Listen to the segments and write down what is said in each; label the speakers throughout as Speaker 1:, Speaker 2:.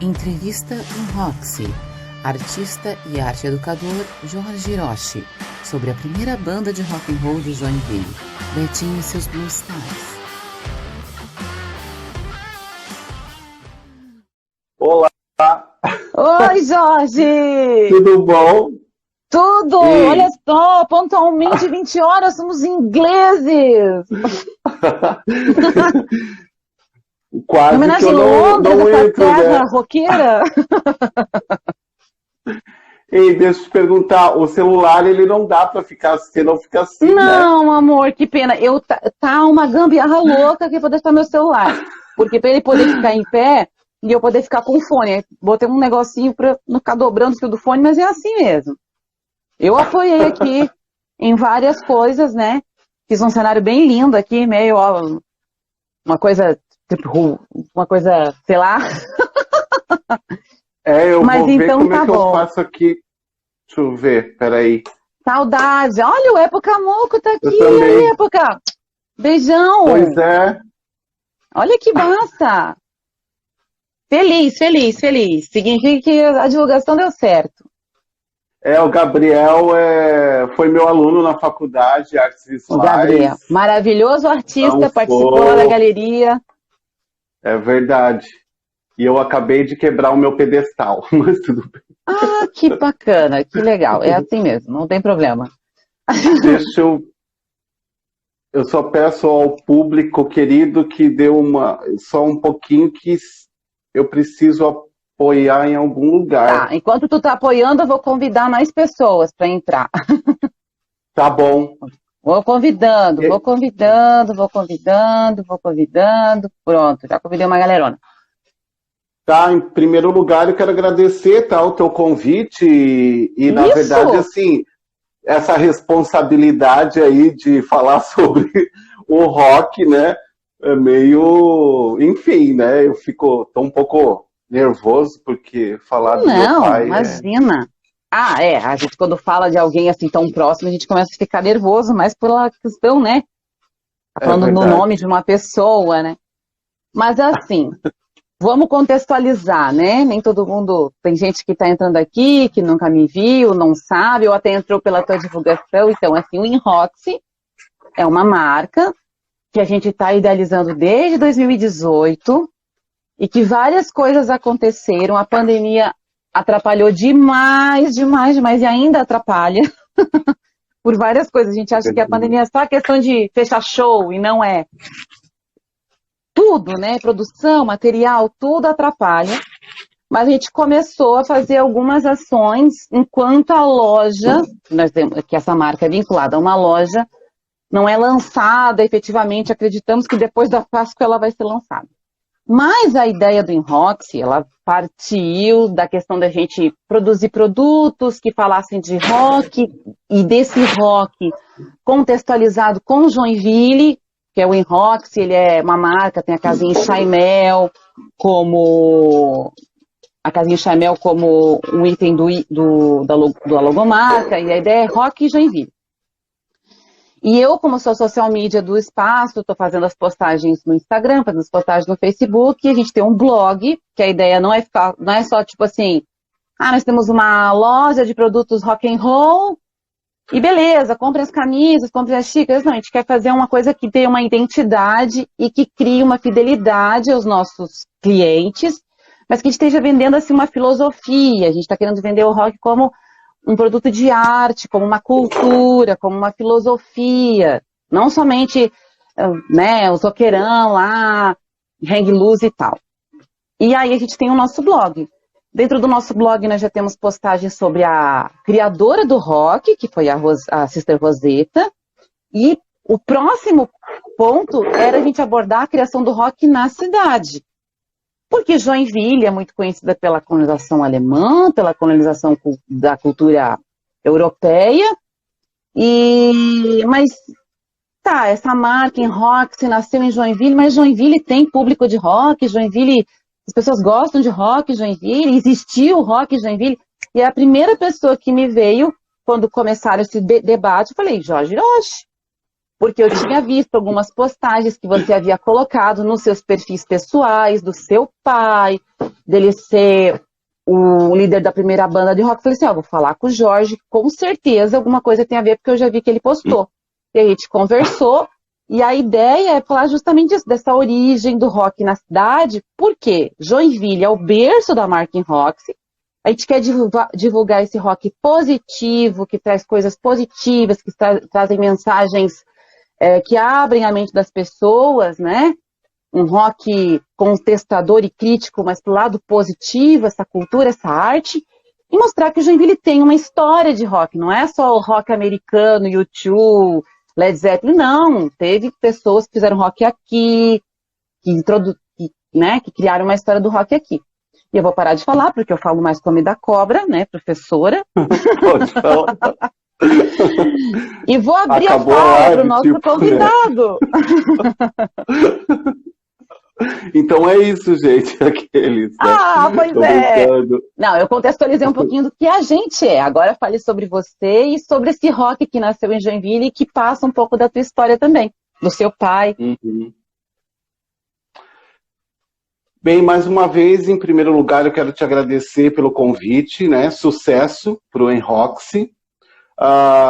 Speaker 1: Entrevista em Roxy. Artista e arte educador Jorge Hiroshi sobre a primeira banda de rock and roll de Joinville, Betinho e seus Blue Stars.
Speaker 2: Olá!
Speaker 3: Oi, Jorge!
Speaker 2: Tudo bom?
Speaker 3: Tudo!
Speaker 2: E...
Speaker 3: Olha só, pontualmente 20 horas, somos ingleses!
Speaker 2: Quase
Speaker 3: homenagem
Speaker 2: que eu
Speaker 3: Londres,
Speaker 2: não
Speaker 3: essa
Speaker 2: entro,
Speaker 3: terra
Speaker 2: né?
Speaker 3: roqueira.
Speaker 2: Ei, deixa eu te perguntar, o celular ele não dá pra ficar, você não fica assim, né?
Speaker 3: Não, amor, que pena. Tá uma gambiarra louca aqui pra deixar meu celular. Porque pra ele poder ficar em pé e eu poder ficar com o fone. Aí botei um negocinho pra não ficar dobrando o fio do fone, mas é assim mesmo. Eu apoiei aqui em várias coisas, né? Fiz um cenário bem lindo aqui, meio, ó, uma coisa, tipo, uma coisa, sei lá.
Speaker 2: Eu
Speaker 3: Mas
Speaker 2: vou ver
Speaker 3: então
Speaker 2: como é
Speaker 3: tá
Speaker 2: que eu
Speaker 3: bom.
Speaker 2: faço aqui. Deixa eu ver, peraí.
Speaker 3: Saudade. Olha, o Época Moco tá
Speaker 2: Eu
Speaker 3: aqui.
Speaker 2: também.
Speaker 3: Aí, Época. Beijão.
Speaker 2: Pois é.
Speaker 3: Olha que massa. Feliz, feliz, feliz. Significa que a divulgação deu certo.
Speaker 2: O Gabriel foi meu aluno na faculdade de artes
Speaker 3: O Gabriel,
Speaker 2: visuais.
Speaker 3: maravilhoso artista,
Speaker 2: Não
Speaker 3: participou lá da
Speaker 2: sou...
Speaker 3: galeria.
Speaker 2: É verdade. E eu acabei de quebrar o meu pedestal, mas tudo bem.
Speaker 3: Ah, que bacana, que legal. É assim mesmo, não tem problema.
Speaker 2: Deixa eu só peço ao público querido que dê só um pouquinho que eu preciso apoiar em algum lugar.
Speaker 3: Tá, enquanto tu tá apoiando, eu vou convidar mais pessoas para entrar.
Speaker 2: Tá bom.
Speaker 3: Vou convidando. Pronto, já convidei uma galerona.
Speaker 2: Tá, em primeiro lugar eu quero agradecer, tá, o teu convite e na
Speaker 3: Isso!
Speaker 2: verdade, assim, essa responsabilidade aí de falar sobre o rock, né, é meio, enfim, né, tô um pouco nervoso porque falar do meu
Speaker 3: Não,
Speaker 2: pai
Speaker 3: imagina. A gente quando fala de alguém assim tão próximo, a gente começa a ficar nervoso, mas pela questão, né? Tá falando no
Speaker 2: verdade.
Speaker 3: nome de uma pessoa, né? Mas assim, vamos contextualizar, né? Nem todo mundo, tem gente que tá entrando aqui, que nunca me viu, não sabe, ou até entrou pela tua divulgação. Então, assim, o InRoxy é uma marca que a gente está idealizando desde 2018 e que várias coisas aconteceram. A pandemia atrapalhou demais, e ainda atrapalha por várias coisas. A gente acha que a pandemia é só questão de fechar show e não é. Tudo, né? Produção, material, tudo atrapalha. Mas a gente começou a fazer algumas ações enquanto a loja, que essa marca é vinculada a uma loja, não é lançada efetivamente. Acreditamos que depois da Páscoa ela vai ser lançada. Mas a ideia do InRoxy, ela partiu da questão da gente produzir produtos que falassem de rock e desse rock contextualizado com Joinville, que é o InRoxy. Ele é uma marca, tem a casinha Chaimel como um item da logomarca, e a ideia é rock e Joinville. E eu, como sou social media do espaço, estou fazendo as postagens no Instagram, fazendo as postagens no Facebook, e a gente tem um blog, que a ideia não é só tipo assim, nós temos uma loja de produtos rock and roll, e beleza, compre as camisas, compre as xícaras. Não, a gente quer fazer uma coisa que tenha uma identidade e que crie uma fidelidade aos nossos clientes, mas que a gente esteja vendendo assim uma filosofia. A gente está querendo vender o rock como um produto de arte, como uma cultura, como uma filosofia, não somente, né, o roqueirão lá, hang loose e tal. E aí a gente tem o nosso blog. Dentro do nosso blog nós já temos postagens sobre a criadora do rock, que foi a Sister Rosetta, e o próximo ponto era a gente abordar a criação do rock na cidade. Porque Joinville é muito conhecida pela colonização alemã, pela colonização da cultura europeia, mas essa marca InRoxy nasceu em Joinville, mas Joinville tem público de rock, Joinville, as pessoas gostam de rock, Joinville, existiu o rock em Joinville, e a primeira pessoa que me veio, quando começaram esse debate, eu falei, Jorge Hiroshi, porque eu tinha visto algumas postagens que você havia colocado nos seus perfis pessoais, do seu pai, dele ser o líder da primeira banda de rock, eu falei assim, ó, vou falar com o Jorge, com certeza alguma coisa tem a ver, porque eu já vi que ele postou. E a gente conversou, e a ideia é falar justamente disso, dessa origem do rock na cidade, porque Joinville é o berço da Mark Roxy, a gente quer divulgar esse rock positivo, que traz coisas positivas, que trazem mensagens que abrem a mente das pessoas, né? Um rock contestador e crítico, mas pro lado positivo, essa cultura, essa arte, e mostrar que o Joinville tem uma história de rock, não é só o rock americano, U2, Led Zeppelin, não. Teve pessoas que fizeram rock aqui, que criaram uma história do rock aqui. E eu vou parar de falar, porque eu falo mais como da cobra, né, professora.
Speaker 2: Pode falar.
Speaker 3: E vou abrir
Speaker 2: Acabou
Speaker 3: a
Speaker 2: a
Speaker 3: fala
Speaker 2: live,
Speaker 3: para o nosso
Speaker 2: tipo,
Speaker 3: convidado.
Speaker 2: Então é isso, gente, aqueles. Né?
Speaker 3: Ah, pois
Speaker 2: Tô
Speaker 3: é.
Speaker 2: brincando.
Speaker 3: Não, eu contextualizei um pouquinho do que a gente é. Agora fale sobre você e sobre esse rock que nasceu em Joinville e que passa um pouco da tua história também, do seu pai.
Speaker 2: Uhum. Bem, mais uma vez, em primeiro lugar, eu quero te agradecer pelo convite, né? Sucesso para o Enroxy.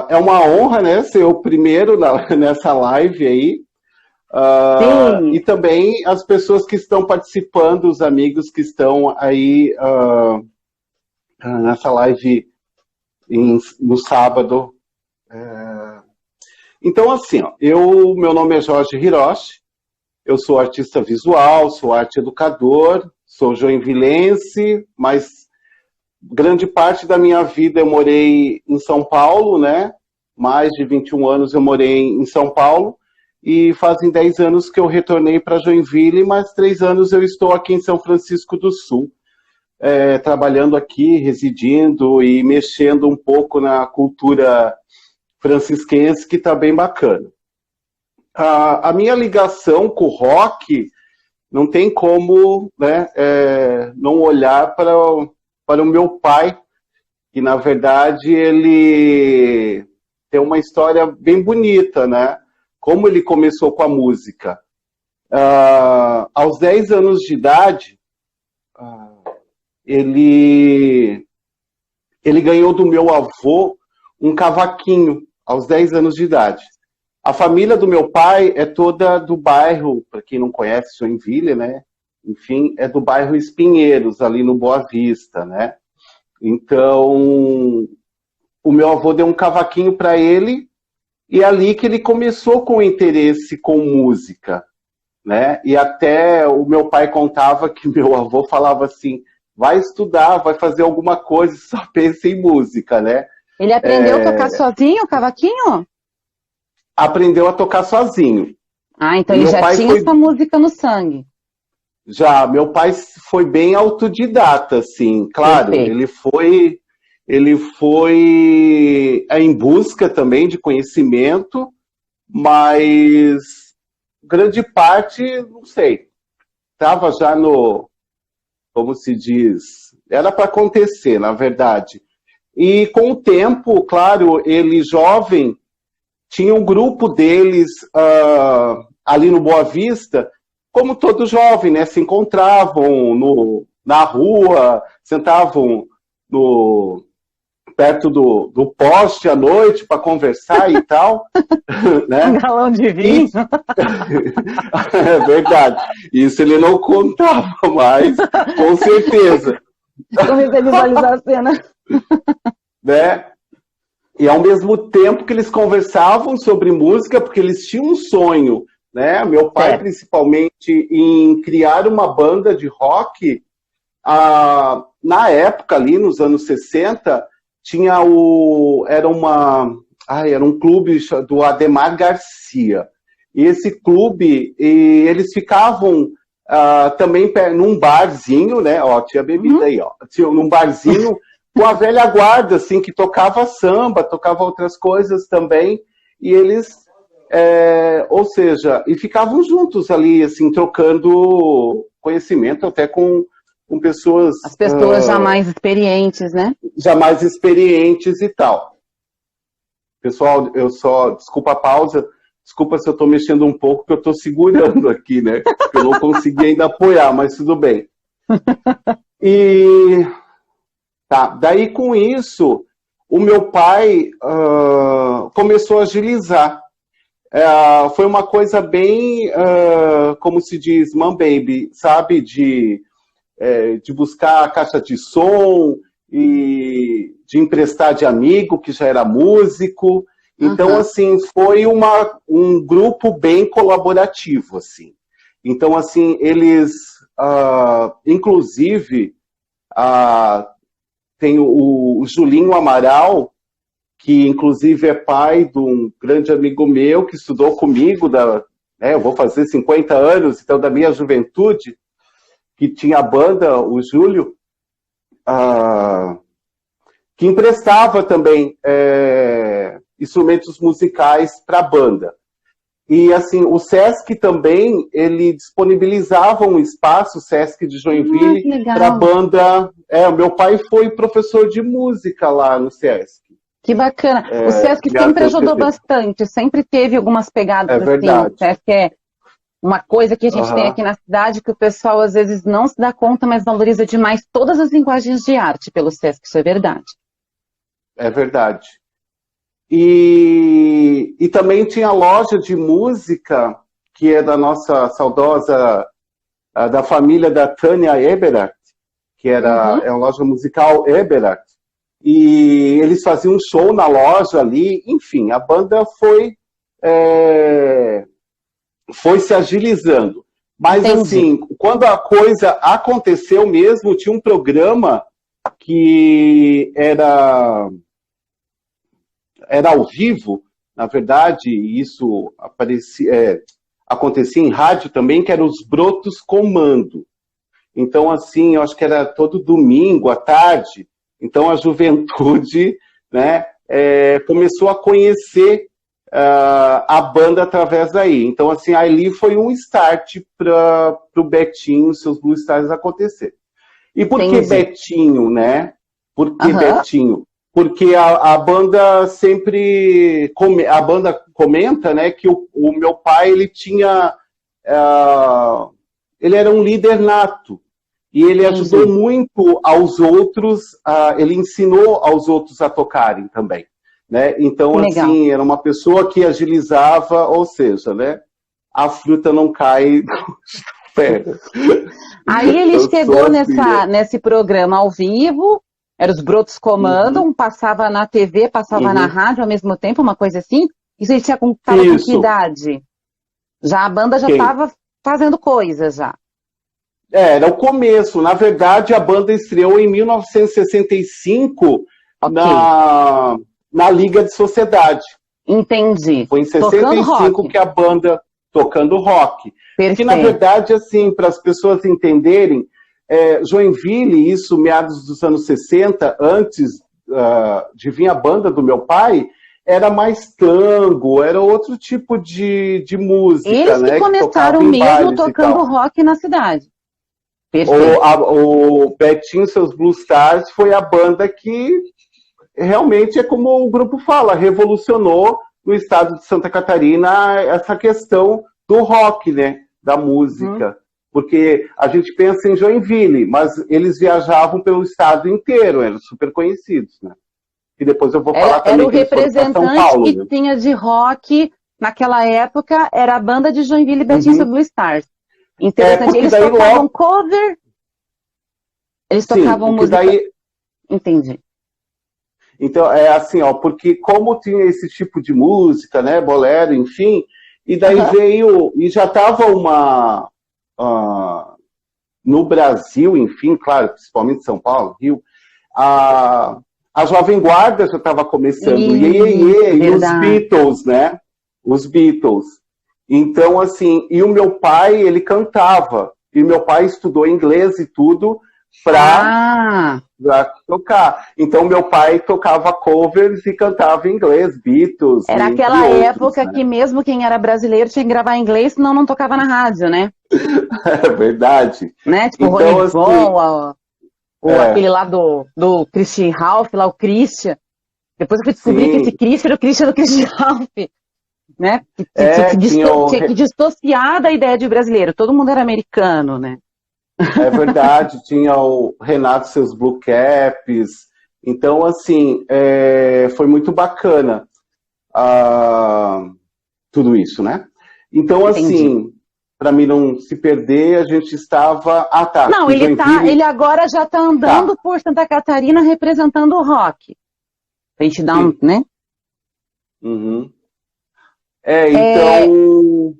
Speaker 2: É uma honra, né, ser o primeiro nessa live aí. E também as pessoas que estão participando, os amigos que estão aí nessa live no sábado. Então, assim, ó, meu nome é Jorge Hiroshi, eu sou artista visual, sou arte educador, sou joinvilense, mas grande parte da minha vida eu morei em São Paulo, né? Mais de 21 anos eu morei em São Paulo e fazem 10 anos que eu retornei para Joinville, mas 3 anos eu estou aqui em São Francisco do Sul, trabalhando aqui, residindo e mexendo um pouco na cultura francisquense, que está bem bacana. A minha ligação com o rock não tem como, né, não olhar para o meu pai, que na verdade ele tem uma história bem bonita, né? Como ele começou com a música. Aos 10 anos de idade, ele ganhou do meu avô um cavaquinho, aos 10 anos de idade. A família do meu pai é toda do bairro, para quem não conhece Joinville, né? Enfim, é do bairro Espinheiros, ali no Boa Vista, né? Então, o meu avô deu um cavaquinho para ele, e é ali que ele começou com o interesse com música, né? E até o meu pai contava que meu avô falava assim, vai estudar, vai fazer alguma coisa, só pensa em música, né?
Speaker 3: Ele aprendeu a tocar sozinho o cavaquinho?
Speaker 2: Aprendeu a tocar sozinho.
Speaker 3: Ah, então ele já tinha essa música no sangue.
Speaker 2: Já, meu pai foi bem autodidata, assim, claro,
Speaker 3: Perfeito.
Speaker 2: ele foi em busca também de conhecimento, mas grande parte, não sei, estava já como se diz, era para acontecer, na verdade. E com o tempo, claro, ele jovem, tinha um grupo deles ali no Boa Vista, como todo jovem, né? Se encontravam na rua, sentavam perto do poste à noite para conversar e tal. Né?
Speaker 3: Um galão de vinho.
Speaker 2: É verdade. Isso ele não contava mais, com certeza.
Speaker 3: Comecei a visualizar a cena.
Speaker 2: Né? E ao mesmo tempo que eles conversavam sobre música, porque eles tinham um sonho, né? Meu pai, principalmente, em criar uma banda de rock. Na época, ali nos anos 60, era um clube do Ademar Garcia. E esse clube, eles ficavam também num barzinho, né? Ó, tinha bebida aí, ó. Tinha num barzinho com a velha guarda, assim, que tocava samba, tocava outras coisas também, e eles, ou seja, e ficavam juntos ali, assim, trocando conhecimento até com pessoas...
Speaker 3: As pessoas já mais experientes, né?
Speaker 2: Já mais experientes e tal. Pessoal, desculpa a pausa, desculpa se eu estou mexendo um pouco, que eu estou segurando aqui, né? Eu não consegui ainda apoiar, mas tudo bem. E tá, daí com isso, o meu pai começou a agilizar. Foi uma coisa bem, como se diz, man baby, sabe? De buscar a caixa de som e de emprestar de amigo, que já era músico. Então, assim, foi um grupo bem colaborativo, assim. Então, assim, eles, inclusive, tem o Julinho Amaral, que inclusive é pai de um grande amigo meu, que estudou comigo, eu vou fazer 50 anos, então da minha juventude, que tinha a banda, o Júlio, que emprestava também instrumentos musicais para a banda. E assim, o Sesc também, ele disponibilizava um espaço, o Sesc de Joinville, para a banda. O meu pai foi professor de música lá no Sesc.
Speaker 3: Que bacana. O Sesc sempre ajudou bastante, sempre teve algumas pegadas assim.
Speaker 2: Verdade.
Speaker 3: O Sesc é uma coisa que a gente tem aqui na cidade que o pessoal às vezes não se dá conta, mas valoriza demais todas as linguagens de arte pelo Sesc, isso é verdade.
Speaker 2: É verdade. E também tinha a loja de música, que é da nossa saudosa, da família da Tânia Eberhardt, que é uma loja musical Eberhardt. E eles faziam um show na loja ali, enfim, a banda foi se agilizando. Mas, assim, quando a coisa aconteceu mesmo, tinha um programa que era ao vivo, na verdade, isso acontecia em rádio também, que era os Brotos Comando. Então, assim, eu acho que era todo domingo à tarde. Então, a juventude, né, começou a conhecer a banda através daí. Então, assim, ali foi um start para o Betinho, seus Blue Stars acontecer. E por que Betinho, né? Por que Betinho? Porque a banda sempre... A banda comenta, né, que o meu pai, ele tinha... ele era um líder nato. E ele ajudou muito aos outros, ele ensinou aos outros a tocarem também. Né? Então, assim, era uma pessoa que agilizava, ou seja, né, a fruta não cai do pé.
Speaker 3: Aí ele chegou nesse programa ao vivo, era os Brotos Comandam, passava na TV, passava na rádio ao mesmo tempo, uma coisa assim. Isso ele tinha com que idade? Já a banda já estava fazendo coisas já.
Speaker 2: Era o começo. Na verdade, a banda estreou em 1965 na Liga de Sociedade.
Speaker 3: Entendi.
Speaker 2: Foi em 65 que a banda tocando rock.
Speaker 3: Perfeito.
Speaker 2: Que, na verdade, assim, para as pessoas entenderem, Joinville, isso meados dos anos 60, antes de vir a banda do meu pai, era mais tango, era outro tipo de música.
Speaker 3: Eles que começaram mesmo tocando rock na cidade.
Speaker 2: O Betinho, seus Blue Stars, foi a banda que realmente, é como o grupo fala, revolucionou no estado de Santa Catarina essa questão do rock, né, da música. Porque a gente pensa em Joinville, mas eles viajavam pelo estado inteiro, eram super conhecidos, né? E depois eu vou falar também
Speaker 3: era o representante São Paulo, que tinha de rock naquela época, era a banda de Joinville, Betinho, seus Blue Stars. Interessante. Eles tocavam cover, eles tocavam música... Entendi.
Speaker 2: Então, assim, porque como tinha esse tipo de música, né, bolero, enfim, e daí veio, e já estava no Brasil, enfim, claro, principalmente São Paulo, Rio, a Jovem Guarda já estava começando, e os Beatles, né, os Beatles. Então, assim, e o meu pai, ele cantava, e meu pai estudou inglês e tudo para tocar. Então, meu pai tocava covers e cantava em inglês, Beatles.
Speaker 3: Era aquela época que mesmo quem era brasileiro tinha que gravar em inglês, senão não tocava na rádio, né?
Speaker 2: É verdade.
Speaker 3: Né? Tipo,
Speaker 2: então,
Speaker 3: o Rony Von, aquele lá do Christian Ralph, lá o Christian. Depois eu fui descobrir que esse Christian era o Christian do Christian Ralph. Né? Tinha que dissociar da ideia de brasileiro. Todo mundo era americano, né?
Speaker 2: É verdade, tinha o Renato e seus Blue Caps. Então, assim, foi muito bacana tudo isso, né? Então,
Speaker 3: Entendi.
Speaker 2: assim, para mim não se perder, a gente estava... Ah, tá.
Speaker 3: Não,
Speaker 2: que
Speaker 3: ele
Speaker 2: Joinville...
Speaker 3: agora já tá andando por Santa Catarina representando o rock. Pra gente dar um, né?
Speaker 2: Uhum. Então...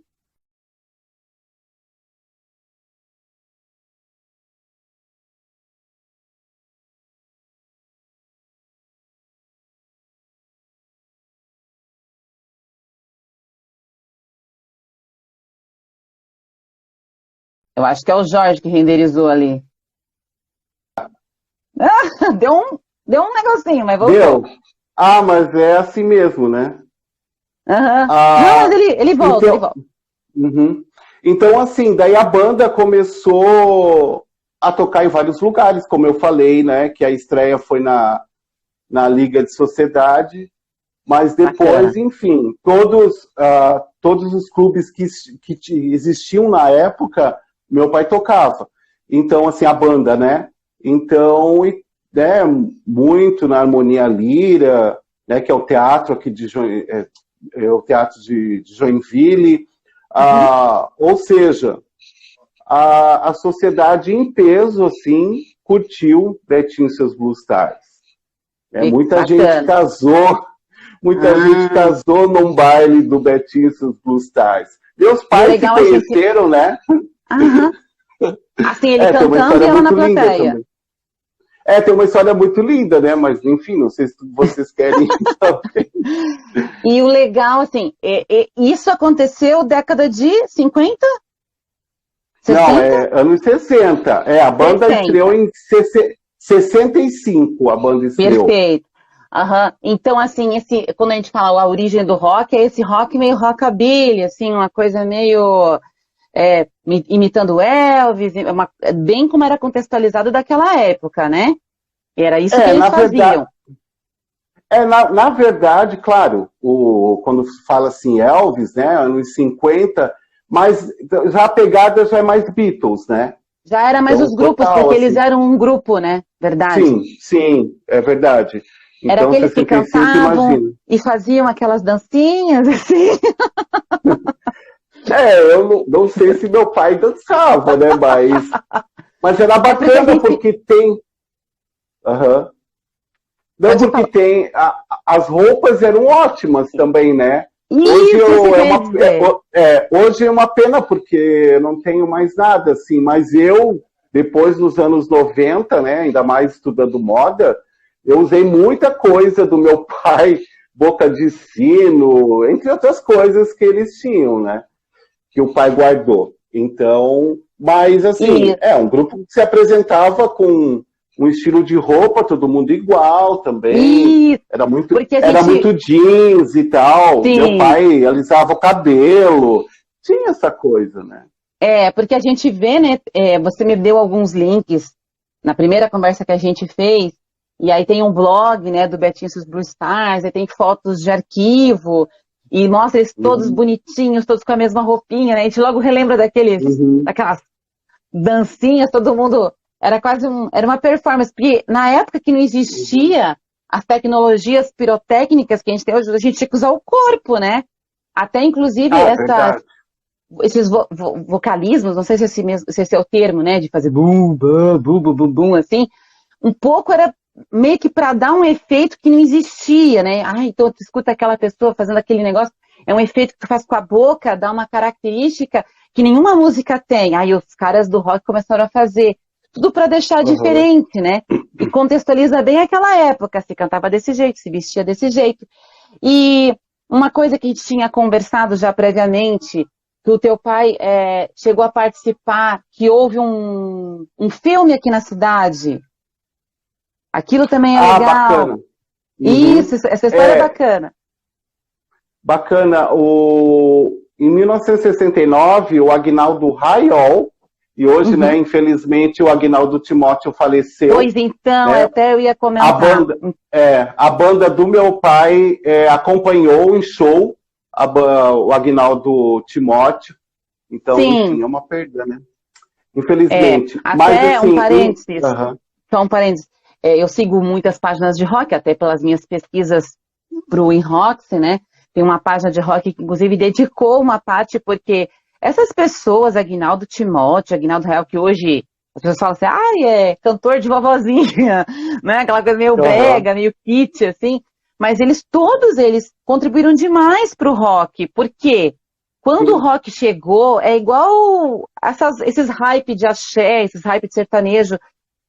Speaker 3: Eu acho que é o Jorge que renderizou ali. Deu um negocinho, mas voltou.
Speaker 2: Deu? Ah, mas é assim mesmo, né?
Speaker 3: Uhum. Não, mas ele volta, ele volta.
Speaker 2: Uhum. Então, assim, daí a banda começou a tocar em vários lugares, como eu falei, né? Que a estreia foi na Liga de Sociedade, mas depois,
Speaker 3: Bacana.
Speaker 2: enfim, todos os clubes que existiam na época, meu pai tocava. Então, assim, a banda, né? Então, né, muito na Harmonia Lira, né, que é o teatro aqui o teatro de Joinville. Ou seja, a sociedade em peso, assim, curtiu Betinho e seus Blue Stars. Muita gente casou num baile do Betinho e seus Blue Stars. Meus pais se conheceram, né?
Speaker 3: Assim, ele cantando e ela na plateia.
Speaker 2: Tem uma história muito linda, né? Mas, enfim, não sei se vocês querem saber.
Speaker 3: E o legal, assim, isso aconteceu década de 50? 60?
Speaker 2: Não, anos 60. A banda
Speaker 3: 60.
Speaker 2: Estreou em 65, a banda estreou.
Speaker 3: Perfeito. Então, assim, quando a gente fala a origem do rock, é esse rock meio rockabilly, assim, uma coisa meio... imitando Elvis, bem como era contextualizado daquela época, né? Era isso que eles faziam.
Speaker 2: Na verdade, claro, quando fala assim Elvis, né, anos 50, mas já a pegada já é mais Beatles, né?
Speaker 3: Já era mais os grupos, porque eles eram um grupo, né? Verdade.
Speaker 2: Sim, é verdade. Então,
Speaker 3: era aqueles que cantavam e faziam aquelas dancinhas, assim.
Speaker 2: Eu não sei se meu pai dançava, né? Mas era bacana porque tem. Não, porque tem. As roupas eram ótimas também, né? Hoje é uma pena porque eu não tenho mais nada, assim, mas depois dos anos 90, né? Ainda mais estudando moda, eu usei muita coisa do meu pai, boca de sino, entre outras coisas que eles tinham, né? Que o pai guardou. Então, mas assim, um grupo que se apresentava com um estilo de roupa, todo mundo igual também. Era muito jeans e tal.
Speaker 3: Sim.
Speaker 2: Meu pai alisava o cabelo. Tinha essa coisa, né?
Speaker 3: Porque a gente vê, né? Você me deu alguns links na primeira conversa que a gente fez, e aí tem um blog, né, do Betinho e seus Blue Stars, aí tem fotos de arquivo, e mostra eles todos bonitinhos, todos com a mesma roupinha, né? A gente logo relembra daquelas dancinhas, todo mundo... Era uma performance, porque na época que não existia as tecnologias pirotécnicas que a gente tem hoje, a gente tinha que usar o corpo, né? Até, inclusive, esses vocalismos, não sei se esse é o termo, né? De fazer bum, bum, bum, bum, bum, assim. Um pouco era meio que para dar um efeito que não existia, né? Então tu escuta aquela pessoa fazendo aquele negócio, é um efeito que tu faz com a boca, dá uma característica que nenhuma música tem. Aí os caras do rock começaram a fazer. Tudo para deixar diferente, né? E contextualiza bem aquela época. Se cantava desse jeito, se vestia desse jeito. E uma coisa que a gente tinha conversado já previamente, que o teu pai chegou a participar, que houve um filme aqui na cidade. Aquilo também é legal.
Speaker 2: Bacana.
Speaker 3: Isso, essa história é bacana.
Speaker 2: Bacana. Em 1969, o Aguinaldo Raiol, e hoje, né, infelizmente, o Aguinaldo Timóteo faleceu.
Speaker 3: Pois então,
Speaker 2: né?
Speaker 3: até eu ia comentar.
Speaker 2: A banda do meu pai acompanhou em show o Aguinaldo Timóteo. Então, enfim, é uma perda, né? infelizmente.
Speaker 3: Até
Speaker 2: Mas, assim,
Speaker 3: um parênteses.
Speaker 2: aham.
Speaker 3: Só um parênteses. Eu sigo muitas páginas de rock, até pelas minhas pesquisas pro Inroxy, né? Tem uma página de rock que, inclusive, dedicou uma parte, porque essas pessoas, Aguinaldo Timóteo, Aguinaldo Real, que hoje as pessoas falam assim, é cantor de vovozinha, né? Aquela coisa meio brega, meio kit, assim. Mas todos eles contribuíram demais pro rock. Por quê? Quando o rock chegou, é igual esses hype de axé, esses hype de sertanejo,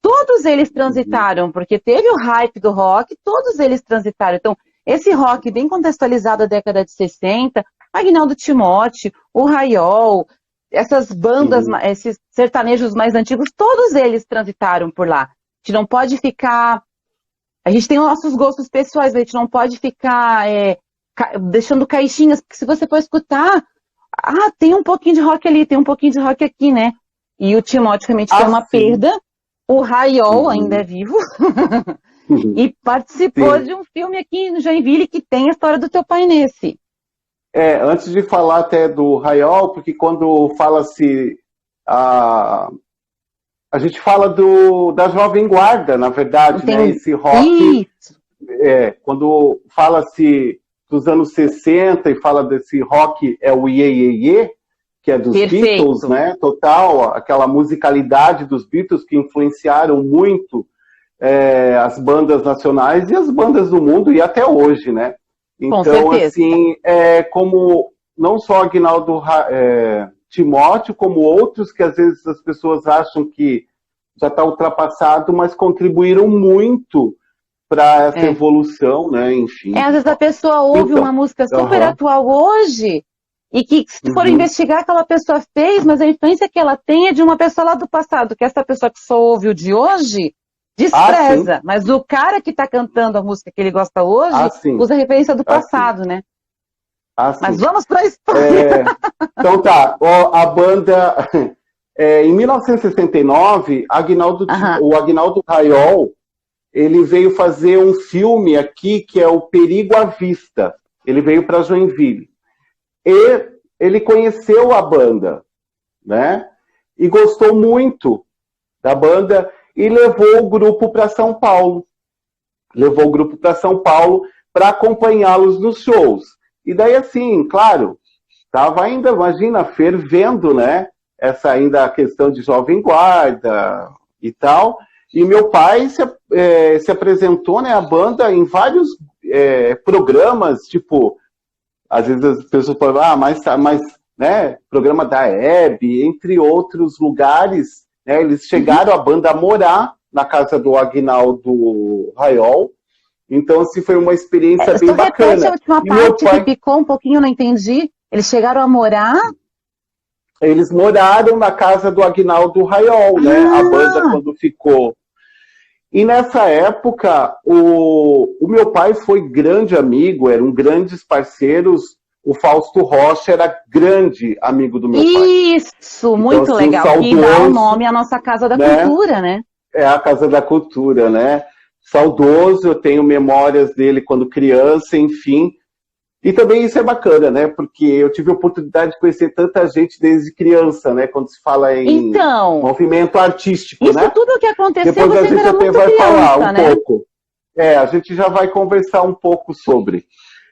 Speaker 3: todos eles transitaram, porque teve o hype do rock, todos eles transitaram. Então, esse rock bem contextualizado da década de 60, Aguinaldo Timóteo, o Raiol, essas bandas, esses sertanejos mais antigos, todos eles transitaram por lá. A gente não pode ficar... A gente tem os nossos gostos pessoais, a gente não pode ficar deixando caixinhas, porque se você for escutar, tem um pouquinho de rock ali, tem um pouquinho de rock aqui, né? E o Timóteo realmente foi uma perda. O Raiol ainda é vivo. E participou de um filme aqui no Joinville que tem a história do teu pai nesse.
Speaker 2: Antes de falar até do Raiol, porque quando fala-se... A gente fala da Jovem Guarda, na verdade, né? Esse rock... quando fala-se dos anos 60 e fala desse rock, é o Iê, Iê, Iê, que é dos Beatles, né? Total, aquela musicalidade dos Beatles que influenciaram muito as bandas nacionais e as bandas do mundo, e até hoje, né? Então, assim, como não só Aguinaldo Timóteo, como outros que às vezes as pessoas acham que já está ultrapassado, mas contribuíram muito para essa evolução, né? Enfim.
Speaker 3: Às vezes a pessoa ouve uma música super atual hoje, e que, se for investigar, aquela pessoa fez, mas a influência que ela tem é de uma pessoa lá do passado, que essa pessoa que só ouve o de hoje despreza. Mas o cara que está cantando a música que ele gosta hoje usa a referência do passado, né? Mas vamos para a história.
Speaker 2: Então tá, a banda... em 1969, o Aguinaldo Raiol, ele veio fazer um filme aqui que é o Perigo à Vista. Ele veio para Joinville. E ele conheceu a banda, né? E gostou muito da banda e levou o grupo para São Paulo. Levou o grupo para São Paulo para acompanhá-los nos shows. E daí, assim, claro, estava ainda, imagina, fervendo, né? Essa ainda a questão de Jovem Guarda e tal. E meu pai se apresentou, né, a banda em vários programas, tipo, às vezes as pessoas falam, mas né, programa da Hebe, entre outros lugares, né, eles chegaram a banda a morar na casa do Aguinaldo Raiol. Então, assim, foi uma experiência bem bacana.
Speaker 3: Repete a última parte que picou um pouquinho, não entendi. Eles chegaram a morar...
Speaker 2: Eles moraram na casa do Aguinaldo Raiol, né? A banda, quando ficou. E nessa época, o meu pai foi grande amigo, eram grandes parceiros. O Fausto Rocha era grande amigo do meu pai.
Speaker 3: Isso, muito então, assim, legal. Que dá o nome à nossa Casa da Cultura, né?
Speaker 2: É a Casa da Cultura, né? Saudoso, eu tenho memórias dele quando criança, enfim. E também isso é bacana, né? Porque eu tive a oportunidade de conhecer tanta gente desde criança, né? Quando se fala em movimento artístico,
Speaker 3: isso
Speaker 2: né?
Speaker 3: Tudo que aconteceu,
Speaker 2: depois a gente até vai falar um
Speaker 3: né?
Speaker 2: pouco. A gente já vai conversar um pouco sobre.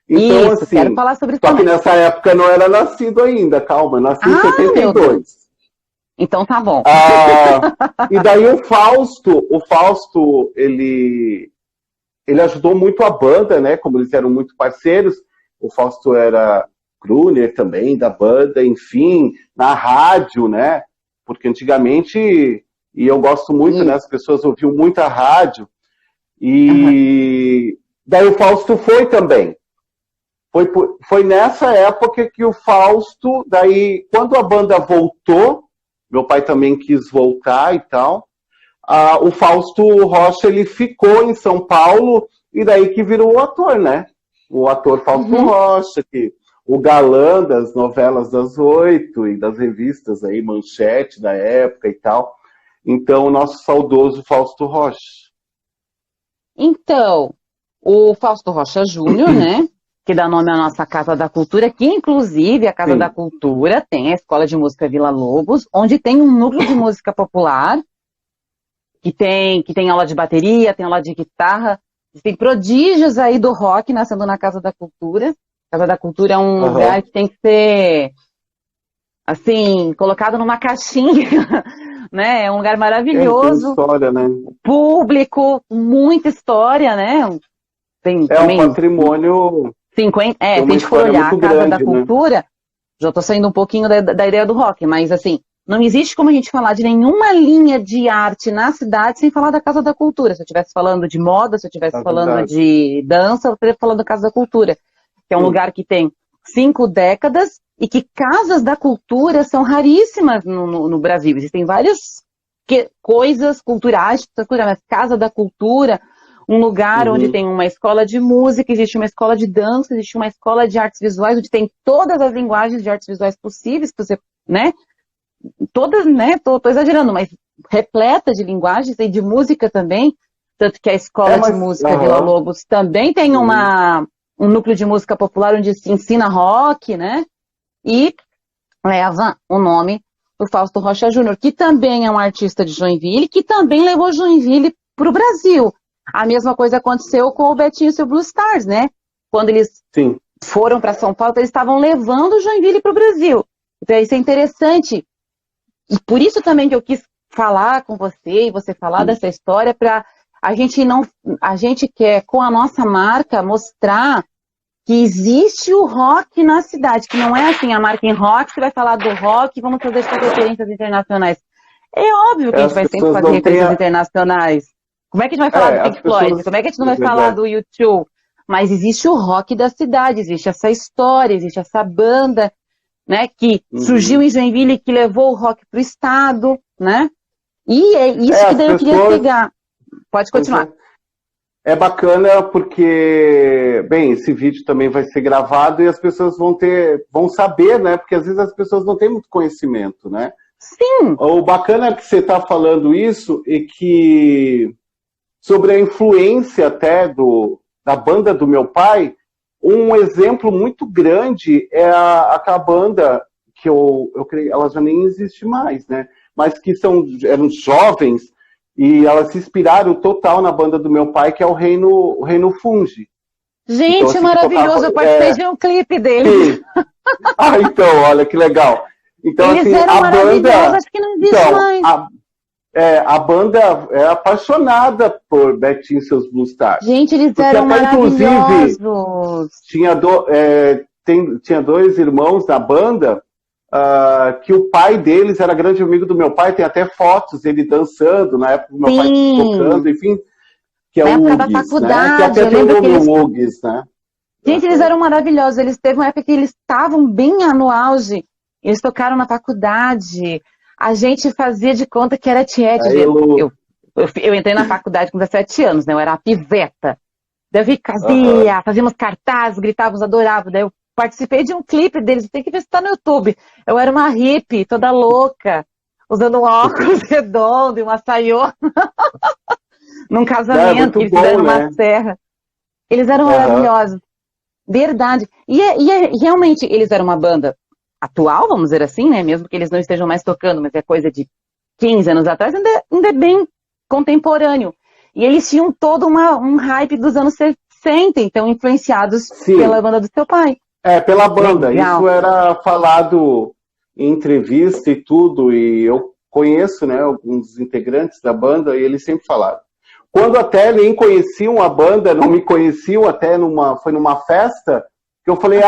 Speaker 2: Então,
Speaker 3: isso,
Speaker 2: assim,
Speaker 3: quero falar sobre isso
Speaker 2: só
Speaker 3: também.
Speaker 2: que nessa época eu não era nascido ainda, calma, nasci em 72.
Speaker 3: Então tá bom.
Speaker 2: E daí o Fausto, ele ajudou muito a banda, né? Como eles eram muito parceiros. O Fausto era crooner também da banda, enfim, na rádio, né? Porque antigamente, e eu gosto muito, né? As pessoas ouviam muita rádio. E daí o Fausto foi também. Foi nessa época que o Fausto, daí, quando a banda voltou, meu pai também quis voltar e tal, o Fausto Rocha, ele ficou em São Paulo, e daí que virou o ator, né? O ator Fausto Rocha, o galã das novelas das 8 e das revistas aí, Manchete da época e tal. Então, o nosso saudoso Fausto Rocha.
Speaker 3: Então, o Fausto Rocha Júnior, né? que dá nome à nossa Casa da Cultura, que inclusive a Casa
Speaker 2: Sim.
Speaker 3: da Cultura tem a Escola de Música Vila Lobos, onde tem um núcleo de música popular, que tem aula de bateria, tem aula de guitarra, tem prodígios aí do rock nascendo na Casa da Cultura. A Casa da Cultura é um lugar que tem que ser, assim, colocado numa caixinha, né? É um lugar maravilhoso.
Speaker 2: Tem história, né?
Speaker 3: Público, muita história, né? Tem
Speaker 2: É
Speaker 3: também
Speaker 2: um patrimônio.
Speaker 3: se a gente for olhar a Casa da Cultura, já estou saindo um pouquinho da ideia do rock, mas assim, não existe como a gente falar de nenhuma linha de arte na cidade sem falar da Casa da Cultura. Se eu estivesse falando de moda, se eu estivesse falando de dança, eu estaria falando da Casa da Cultura, que é um lugar que tem 5 décadas e que casas da cultura são raríssimas no Brasil. Existem várias coisas culturais, mas Casa da Cultura, um lugar onde tem uma escola de música, existe uma escola de dança, existe uma escola de artes visuais, onde tem todas as linguagens de artes visuais possíveis, que você, né? Todas, né? Tô exagerando, mas repleta de linguagens e de música também, tanto que a Escola de Música Vila Lobos também tem um núcleo de música popular onde se ensina rock, né? E leva o nome do Fausto Rocha Júnior, que também é um artista de Joinville, que também levou Joinville para o Brasil. A mesma coisa aconteceu com o Betinho e seu Blue Stars, né? Quando eles foram para São Paulo, eles estavam levando Joinville para o Brasil. Então isso é interessante. E por isso também que eu quis falar com você e você falar dessa história, para a gente quer, com a nossa marca, mostrar que existe o rock na cidade, que não é assim, a marca em rock, você vai falar do rock e vamos fazer essas referências internacionais. É óbvio que a gente vai sempre fazer referências internacionais. Como é que a gente vai falar do Pink Floyd? Como é que a gente não vai falar do U2? Mas existe o rock da cidade, existe essa história, existe essa banda, né, que surgiu em Joinville, que levou o rock para o estado, né? E é isso que daí eu queria pegar. Pode continuar.
Speaker 2: É bacana porque, bem, esse vídeo também vai ser gravado e as pessoas vão saber, né? Porque às vezes as pessoas não têm muito conhecimento, né?
Speaker 3: Sim.
Speaker 2: O bacana é que você está falando isso e que sobre a influência até da banda do meu pai, um exemplo muito grande é aquela banda que eu creio, ela já nem existe mais, né? Mas que eram jovens e elas se inspiraram total na banda do meu pai, que é o Reino Fungi.
Speaker 3: Gente, então, assim, maravilhoso, eu participei de um clipe dele.
Speaker 2: Então, olha que legal. Então,
Speaker 3: eles
Speaker 2: assim,
Speaker 3: eram
Speaker 2: a banda.
Speaker 3: Acho que não existe mais.
Speaker 2: A banda é apaixonada por Betinho e seus Blue Stars.
Speaker 3: Gente, eles eram maravilhosos.
Speaker 2: Inclusive, tinha 2 irmãos na banda, que o pai deles era grande amigo do meu pai, tem até fotos dele dançando, na época do meu pai tocando, enfim, que é o
Speaker 3: época da faculdade,
Speaker 2: né? Que até tem o nome Ugues, né?
Speaker 3: Gente, eles eram maravilhosos, eles teve uma época que eles estavam bem no auge, eles tocaram na faculdade, a gente fazia de conta que era tiete. Eu entrei na faculdade com 17 anos, né? Eu era a piveta. Daí eu fazíamos cartazes, gritávamos, adorávamos. Daí eu participei de um clipe deles, tem que ver se tá no YouTube. Eu era uma hippie, toda louca, usando um óculos redondo e uma saiô. Num casamento, eles fizeram uma serra. Eles eram maravilhosos. Verdade. E realmente, eles eram uma banda atual, vamos dizer assim, né? Mesmo que eles não estejam mais tocando, mas é coisa de 15 anos atrás, ainda é bem contemporâneo. E eles tinham todo um hype dos anos 60, então influenciados pela banda do seu pai.
Speaker 2: Pela banda. Legal. Isso era falado em entrevista e tudo, e eu conheço, né, alguns integrantes da banda, e eles sempre falaram. Quando até nem conheciam a banda, não me conheciam, até foi numa festa, que eu falei,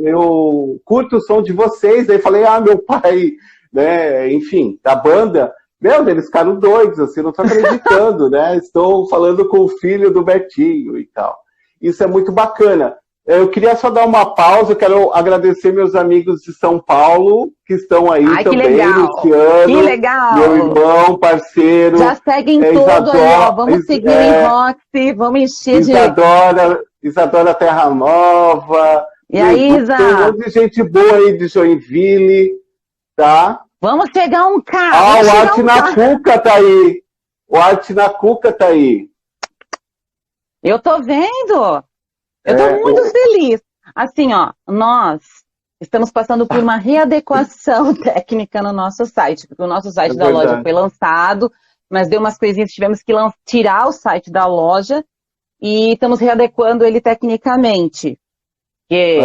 Speaker 2: eu curto o som de vocês, daí falei, meu pai, né, enfim, da banda, eles ficaram doidos, assim, não estou acreditando, né, estou falando com o filho do Betinho e tal. Isso é muito bacana. Eu queria só dar uma pausa, eu quero agradecer meus amigos de São Paulo, que estão aí também, Luciano,
Speaker 3: que legal.
Speaker 2: Meu irmão, parceiro.
Speaker 3: Já seguem tudo aí, ó, vamos seguir em Roxy, vamos encher
Speaker 2: Isadora Terra Nova.
Speaker 3: E aí, Isa?
Speaker 2: Tem um monte de gente boa aí de Joinville, tá?
Speaker 3: Vamos pegar um carro.
Speaker 2: O Arte na Cuca tá aí. O Arte na Cuca tá aí.
Speaker 3: Eu tô vendo. Eu estou muito feliz. Assim, ó, nós estamos passando por uma readequação técnica no nosso site, porque o nosso site da loja foi lançado, mas deu umas coisinhas, tivemos que tirar o site da loja e estamos readequando ele tecnicamente. Porque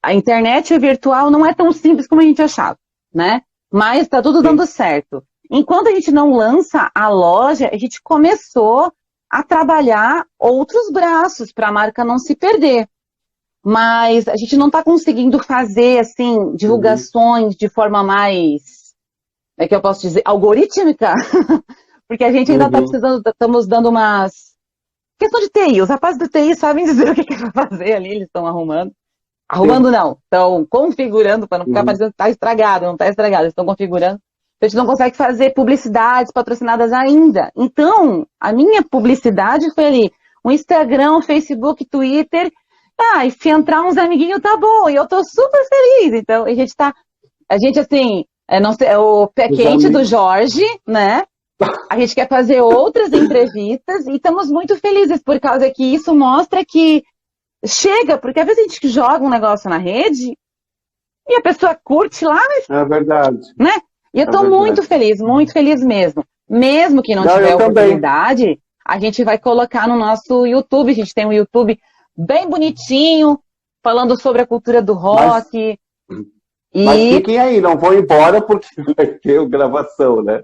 Speaker 3: a internet virtual não é tão simples como a gente achava, né? Mas está tudo dando certo. Enquanto a gente não lança a loja, a gente começou a trabalhar outros braços para a marca não se perder. Mas a gente não está conseguindo fazer, assim, divulgações de forma mais, que eu posso dizer, algorítmica, porque a gente ainda está precisando, estamos dando umas... Questão de TI, os rapazes do TI sabem dizer o que é para fazer ali, eles estão arrumando. Arrumando não, estão configurando, para não ficar parecendo que está estragado, não está estragado, eles estão configurando. A gente não consegue fazer publicidades patrocinadas ainda. Então, a minha publicidade foi ali, o Instagram, o Facebook, Twitter... e se entrar uns amiguinhos tá bom, e eu tô super feliz. Então, a gente assim, não sei, é o pé quente do Jorge, né? A gente quer fazer outras entrevistas e estamos muito felizes por causa que isso mostra que chega, porque às vezes a gente joga um negócio na rede e a pessoa curte lá, mas...
Speaker 2: É verdade.
Speaker 3: Né? E eu tô muito feliz mesmo. Mesmo que não tiver oportunidade, a gente vai colocar no nosso YouTube, a gente tem um YouTube bem bonitinho, falando sobre a cultura do rock.
Speaker 2: Mas fiquem aí, não vão embora porque vai ter gravação, né?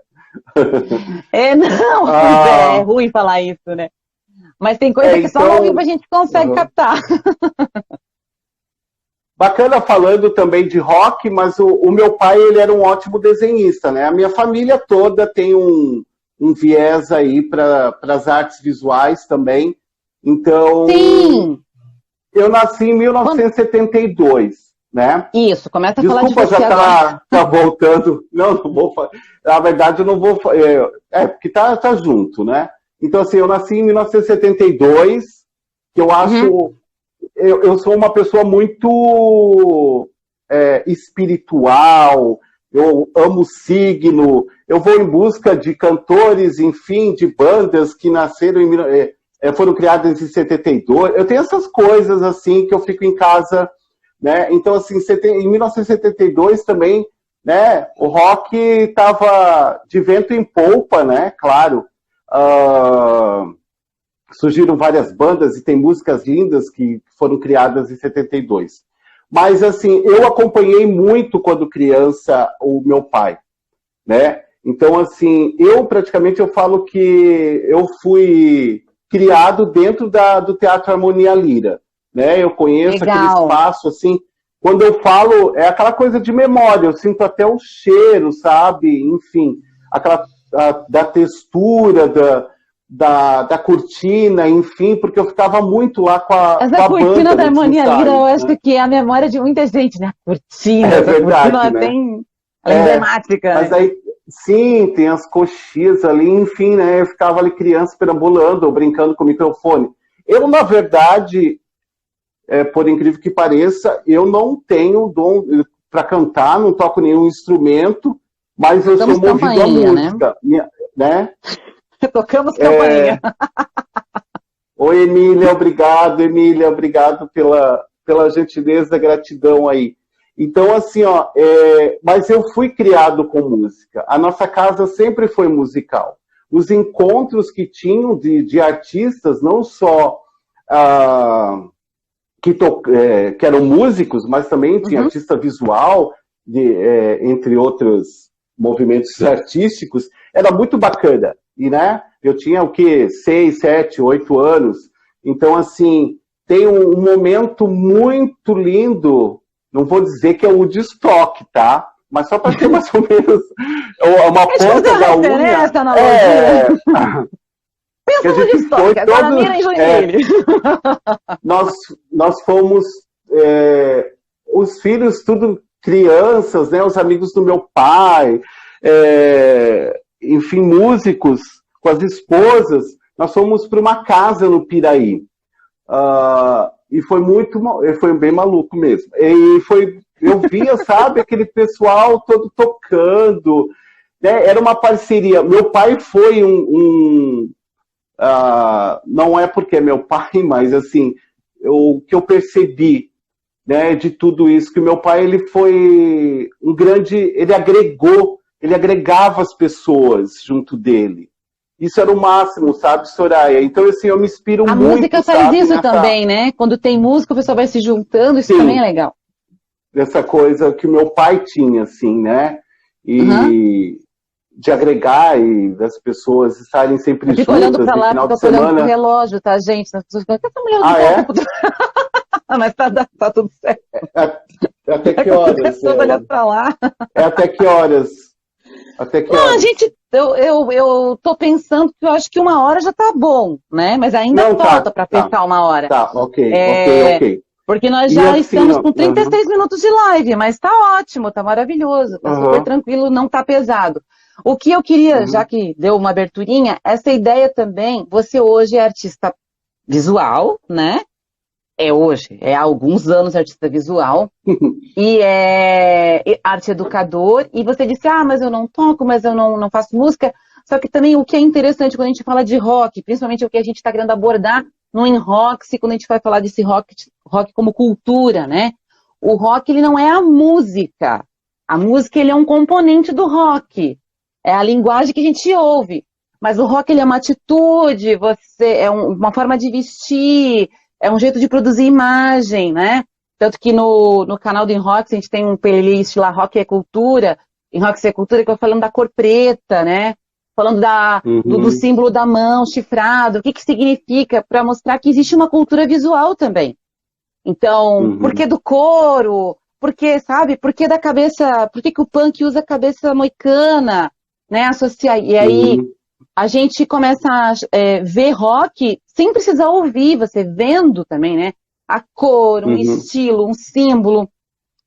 Speaker 3: Não, é ruim falar isso, né? Mas tem coisa que só ao vivo a gente consegue captar.
Speaker 2: Bacana falando também de rock, mas o meu pai, ele era um ótimo desenhista, né? A minha família toda tem um viés aí para as artes visuais também. Então, eu nasci em 1972, né?
Speaker 3: Isso, começa a falar de você.
Speaker 2: Desculpa, já tá voltando. Não vou falar. Na verdade, eu não vou... porque tá junto, né? Então, assim, eu nasci em 1972, que eu acho... Eu sou uma pessoa muito espiritual, eu amo signo, eu vou em busca de cantores, enfim, de bandas que nasceram foram criadas em 72. Eu tenho essas coisas, assim, que eu fico em casa, né? Então, assim, em 1972 também, né, o rock estava de vento em polpa, né? Claro. Surgiram várias bandas e tem músicas lindas que foram criadas em 72. Mas, assim, eu acompanhei muito, quando criança, o meu pai, né? Então, assim, eu falo que eu fui criado dentro do Teatro Harmonia Lira, né? Eu conheço aquele espaço, assim, quando eu falo, é aquela coisa de memória, eu sinto até o cheiro, sabe? Enfim, da textura, da cortina, enfim, porque eu ficava muito lá com a banda. Essa cortina
Speaker 3: da Harmonia Lira, eu acho que é a memória de muita gente, né? A cortina,
Speaker 2: é verdade,
Speaker 3: cortina,
Speaker 2: né?
Speaker 3: Ela é emblemática.
Speaker 2: Mas aí, sim, tem as coxias ali, enfim, né? Eu ficava ali criança perambulando, ou brincando com o microfone. Eu, na verdade, por incrível que pareça, eu não tenho dom para cantar, não toco nenhum instrumento, mas eu sou movido à música, né?
Speaker 3: Tocamos campainha.
Speaker 2: Oi, Emília, obrigado pela gentileza, gratidão aí. Então, assim, mas eu fui criado com música. A nossa casa sempre foi musical. Os encontros que tinham de artistas, não só que eram músicos, mas também tinha artista visual, entre outros movimentos artísticos, era muito bacana. E, né, eu tinha 6, 7, 8 anos. Então, assim, tem um momento muito lindo, não vou dizer que é o Woodstock, tá? Mas só para ter mais ou menos uma ponta da unha.
Speaker 3: Pensa no Woodstock, agora mira em Joinville.
Speaker 2: Nós fomos os filhos, tudo crianças, né? Os amigos do meu pai, enfim, músicos, com as esposas, nós fomos para uma casa no Piraí. E foi bem maluco mesmo. Eu via, sabe, aquele pessoal todo tocando, né? Era uma parceria. Meu pai foi não é porque é meu pai, mas assim, o que eu percebi, né, de tudo isso, que meu pai, ele foi um grande, ele agregava as pessoas junto dele. Isso era o máximo, sabe, Soraya? Então, assim, eu me inspiro muito,
Speaker 3: A música faz
Speaker 2: sabe,
Speaker 3: isso também, né? Quando tem música, o pessoal vai se juntando, isso também é legal.
Speaker 2: Dessa coisa que o meu pai tinha, assim, né? E de agregar e das pessoas estarem sempre juntas.
Speaker 3: Fico olhando pra lá,
Speaker 2: no final de
Speaker 3: fico olhando
Speaker 2: semana.
Speaker 3: pro relógio, tá, gente? As pessoas ficam, essa mulher mas tá tudo certo.
Speaker 2: Até que horas?
Speaker 3: Olhando pra lá.
Speaker 2: Até que horas? Até que
Speaker 3: Não,
Speaker 2: horas?
Speaker 3: eu tô pensando que eu acho que 1 hora já tá bom, né? Mas ainda falta pra fechar 1 hora.
Speaker 2: Tá, ok.
Speaker 3: Porque nós já estamos com 36 minutos de live, mas tá ótimo, tá maravilhoso, tá super tranquilo, não tá pesado. O que eu queria, já que deu uma aberturinha, essa ideia também, você hoje é artista visual, né? É há alguns anos artista visual, e é arte educador, e você disse, mas eu não toco, mas eu não faço música, só que também o que é interessante quando a gente fala de rock, principalmente o que a gente está querendo abordar no Inroxy, quando a gente vai falar desse rock como cultura, né? O rock, ele não é a música ele é um componente do rock, é a linguagem que a gente ouve, mas o rock, ele é uma atitude, é uma forma de vestir, é um jeito de produzir imagem, né? Tanto que no canal do Inroxy a gente tem um playlist lá, Rock é Cultura, Inroxy é Cultura, que eu falando da cor preta, né? Falando do símbolo da mão, chifrado, o que significa, para mostrar que existe uma cultura visual também. Então, por que do couro? Por que, sabe? Por que da cabeça? Por que o punk usa a cabeça moicana? Né? Associar. E aí a gente começa a ver rock sem precisar ouvir, você vendo também, né? A cor, um estilo, um símbolo.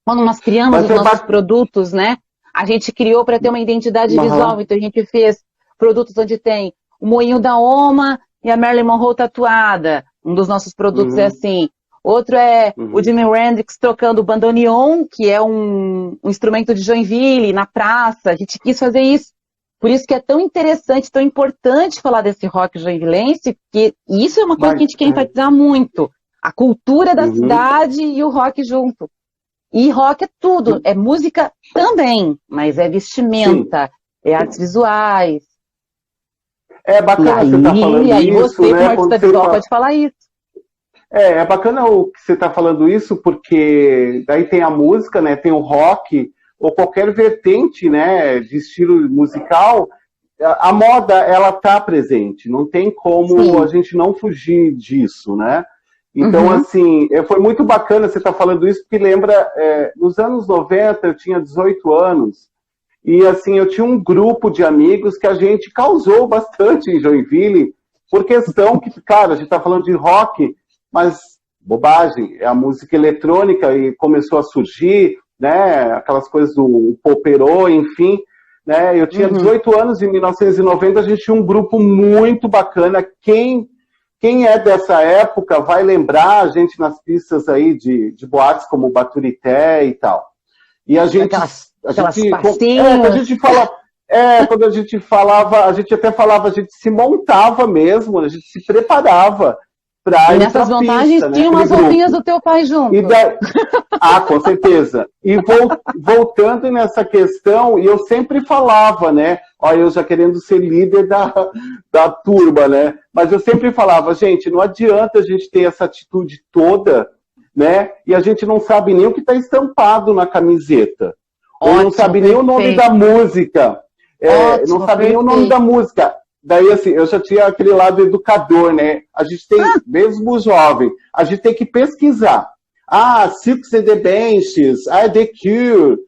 Speaker 3: Quando nós criamos os nossos produtos, né? A gente criou para ter uma identidade visual, então a gente fez produtos onde tem o moinho da Oma e a Marilyn Monroe tatuada. Um dos nossos produtos é assim. Outro é o Jimi Hendrix tocando o bandoneon, que é um instrumento de Joinville, na praça. A gente quis fazer isso. Por isso que é tão interessante, tão importante falar desse rock joinvilense, porque isso é uma coisa que a gente quer enfatizar muito. A cultura da cidade e o rock junto. E rock é tudo, é música também, mas é vestimenta, é artes visuais.
Speaker 2: É bacana você estar falando isso. E aí
Speaker 3: você, como artista visual, pode falar isso.
Speaker 2: É bacana o que você está falando isso, porque daí tem a música, né, tem o rock, ou qualquer vertente, né, de estilo musical, a moda, ela está presente, não tem como a gente não fugir disso, né? Então, assim, foi muito bacana você estar falando isso, porque lembra, nos anos 90, eu tinha 18 anos, e assim, eu tinha um grupo de amigos que a gente causou bastante em Joinville, por questão que, cara, a gente está falando de rock, mas bobagem, é a música eletrônica e começou a surgir, né, aquelas coisas do poperô, enfim, né, eu tinha 18 anos, em 1990 a gente tinha um grupo muito bacana, quem é dessa época vai lembrar a gente nas pistas aí de boates como Baturité e tal. E a gente... quando a gente fala... quando a gente falava, a gente até falava, a gente se montava mesmo, a gente se preparava para ir
Speaker 3: nessas
Speaker 2: pra
Speaker 3: vantagens
Speaker 2: pista,
Speaker 3: tinha
Speaker 2: né,
Speaker 3: umas roupinhas do teu pai junto.
Speaker 2: Com certeza. E voltando nessa questão, e eu sempre falava, né? Ó, eu já querendo ser líder da turma, né? Mas eu sempre falava, gente, não adianta a gente ter essa atitude toda, né? E a gente não sabe nem o que está estampado na camiseta. Ou não sabe nem o nome da música. Não sabe nem o nome da música. Daí, assim, eu já tinha aquele lado educador, né? A gente tem, mesmo jovem, a gente tem que pesquisar. Silks and the Benches, The Cure,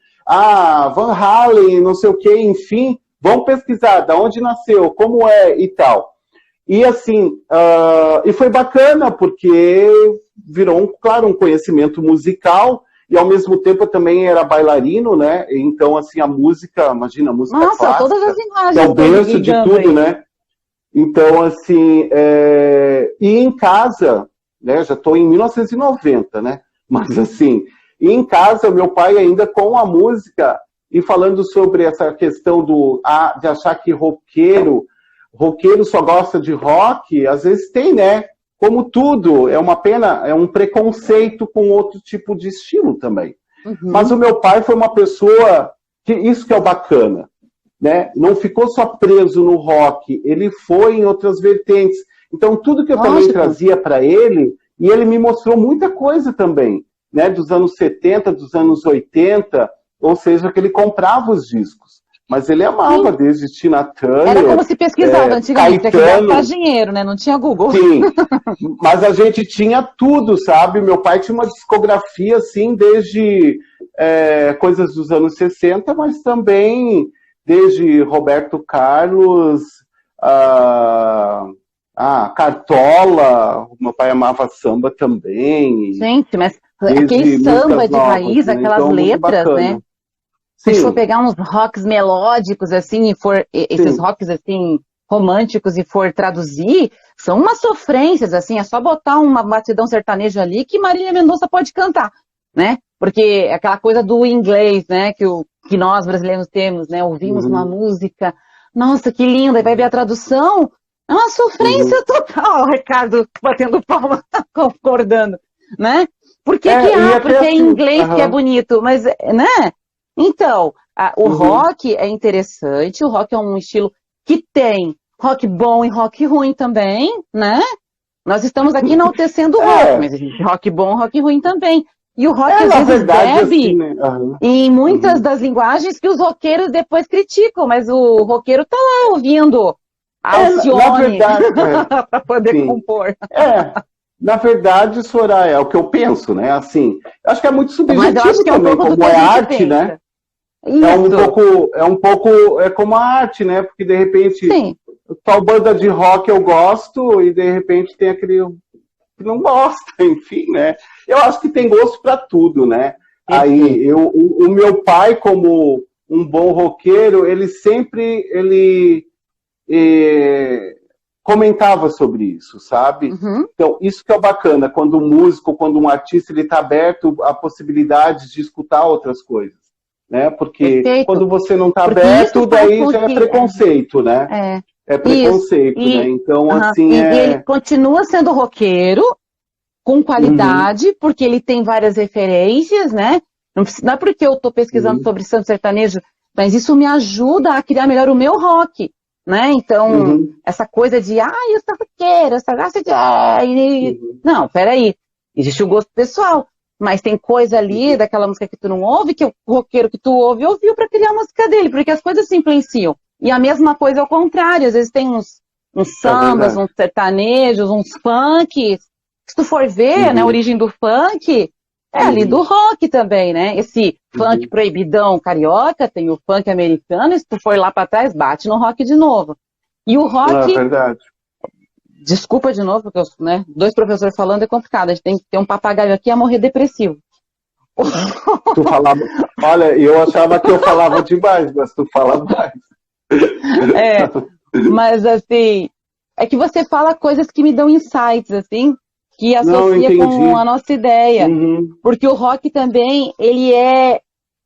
Speaker 2: Van Halen, não sei o quê, enfim. Vamos pesquisar de onde nasceu, como é e tal. E, assim, e foi bacana, porque virou, claro, um conhecimento musical. E, ao mesmo tempo, eu também era bailarino, né? Então, assim, a música, imagina, a música clássica,
Speaker 3: todas as imagens.
Speaker 2: É o berço de tudo, aí, né? Então, assim, e em casa, né? Já estou em 1990, né? Mas, assim, e em casa, meu pai ainda com a música e falando sobre essa questão de achar que roqueiro roqueiro só gosta de rock, às vezes tem, né? Como tudo, é uma pena, é um preconceito com outro tipo de estilo também. Mas o meu pai foi uma pessoa, isso que é o bacana, né? Não ficou só preso no rock, ele foi em outras vertentes. Então, tudo que eu também trazia para ele, e ele me mostrou muita coisa também, né? Dos anos 70, dos anos 80, ou seja, que ele comprava os discos. Mas ele amava desde Tina Turner.
Speaker 3: Era como se pesquisava antigamente,
Speaker 2: Caetano.
Speaker 3: Era gastar dinheiro, né? Não tinha Google.
Speaker 2: Sim, mas a gente tinha tudo, sabe? Meu pai tinha uma discografia, assim, desde coisas dos anos 60, mas também desde Roberto Carlos, Cartola, meu pai amava samba também.
Speaker 3: Gente, mas aquele samba de raiz, né? Aquelas então, letras, né? Se for pegar uns rocks melódicos, assim, e for esses rocks, assim, românticos, e for traduzir, são umas sofrências, assim, é só botar uma batidão sertaneja ali que Marília Mendonça pode cantar, né? Porque aquela coisa do inglês, né, que nós brasileiros temos, né, ouvimos uma música, nossa, que linda, e vai ver a tradução, é uma sofrência total, o Ricardo batendo palma, concordando, né? Por que porque é em inglês que é bonito, mas, né? Então, o rock é interessante, o rock é um estilo que tem rock bom e rock ruim também, né? Nós estamos aqui enaltecendo o rock, mas existe rock bom e rock ruim também. E o rock, às vezes, bebe assim, né? Em muitas das linguagens que os roqueiros depois criticam, mas o roqueiro tá lá ouvindo Alcione para poder compor.
Speaker 2: Na verdade, Soraya, é o que eu penso, né? Assim, acho que é muito subjetivo também, como é arte, né? É um pouco como a arte, né? Porque de repente, tal banda de rock eu gosto e de repente tem aquele que não gosta, enfim, né? Eu acho que tem gosto para tudo, né? Aí, o meu pai, como um bom roqueiro, ele sempre comentava sobre isso, sabe? Então, isso que é bacana, quando um músico, quando um artista, ele está aberto à possibilidade de escutar outras coisas, né? Porque quando você não está aberto, daí já é preconceito, né? É preconceito, né? Então, assim,
Speaker 3: e ele continua sendo roqueiro, com qualidade, porque ele tem várias referências, né? Não é porque eu estou pesquisando sobre santo sertanejo, mas isso me ajuda a criar melhor o meu rock, né? Então, essa coisa de, eu sou roqueiro, eu só gosto de... Não, peraí, existe o gosto pessoal, mas tem coisa ali daquela música que tu não ouve, que o roqueiro que tu ouve, ouviu para criar a música dele, porque as coisas se influenciam. E a mesma coisa ao contrário, às vezes tem uns sambas, uns sertanejos, uns funks. Se tu for ver, né, a origem do funk é ali do rock também, né? Esse funk proibidão carioca, tem o funk americano, e se tu for lá para trás, bate no rock de novo. E o rock...
Speaker 2: É verdade.
Speaker 3: Desculpa de novo, porque né, dois professores falando é complicado, a gente tem que ter um papagaio aqui a morrer depressivo.
Speaker 2: Tu falava... Olha, eu achava que eu falava demais, mas tu fala mais.
Speaker 3: Mas assim, é que você fala coisas que me dão insights, assim, que associa com a nossa ideia. Porque o rock também, ele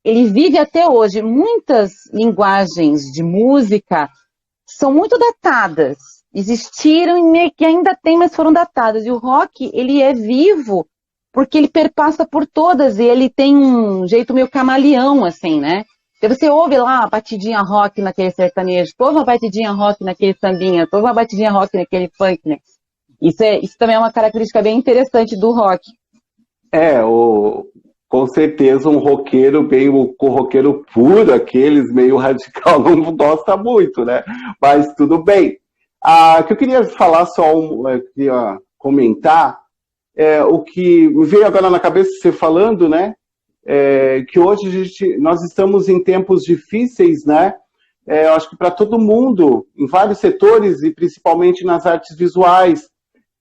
Speaker 3: vive até hoje. Muitas linguagens de música são muito datadas. Existiram e meio que ainda tem, mas foram datadas. E o rock, ele é vivo porque ele perpassa por todas e ele tem um jeito meio camaleão, assim, né? Então você ouve lá a batidinha rock naquele sertanejo, tu ouve uma batidinha rock naquele sambinha, tu ouve uma batidinha rock naquele funk, né? Isso também é uma característica bem interessante do rock.
Speaker 2: Com certeza um roqueiro, bem o roqueiro puro, aqueles meio radical, não gosta muito, né? Mas tudo bem. O que eu queria falar queria comentar, o que me veio agora na cabeça você falando, né? Que hoje nós estamos em tempos difíceis, né? Eu acho que para todo mundo, em vários setores e principalmente nas artes visuais.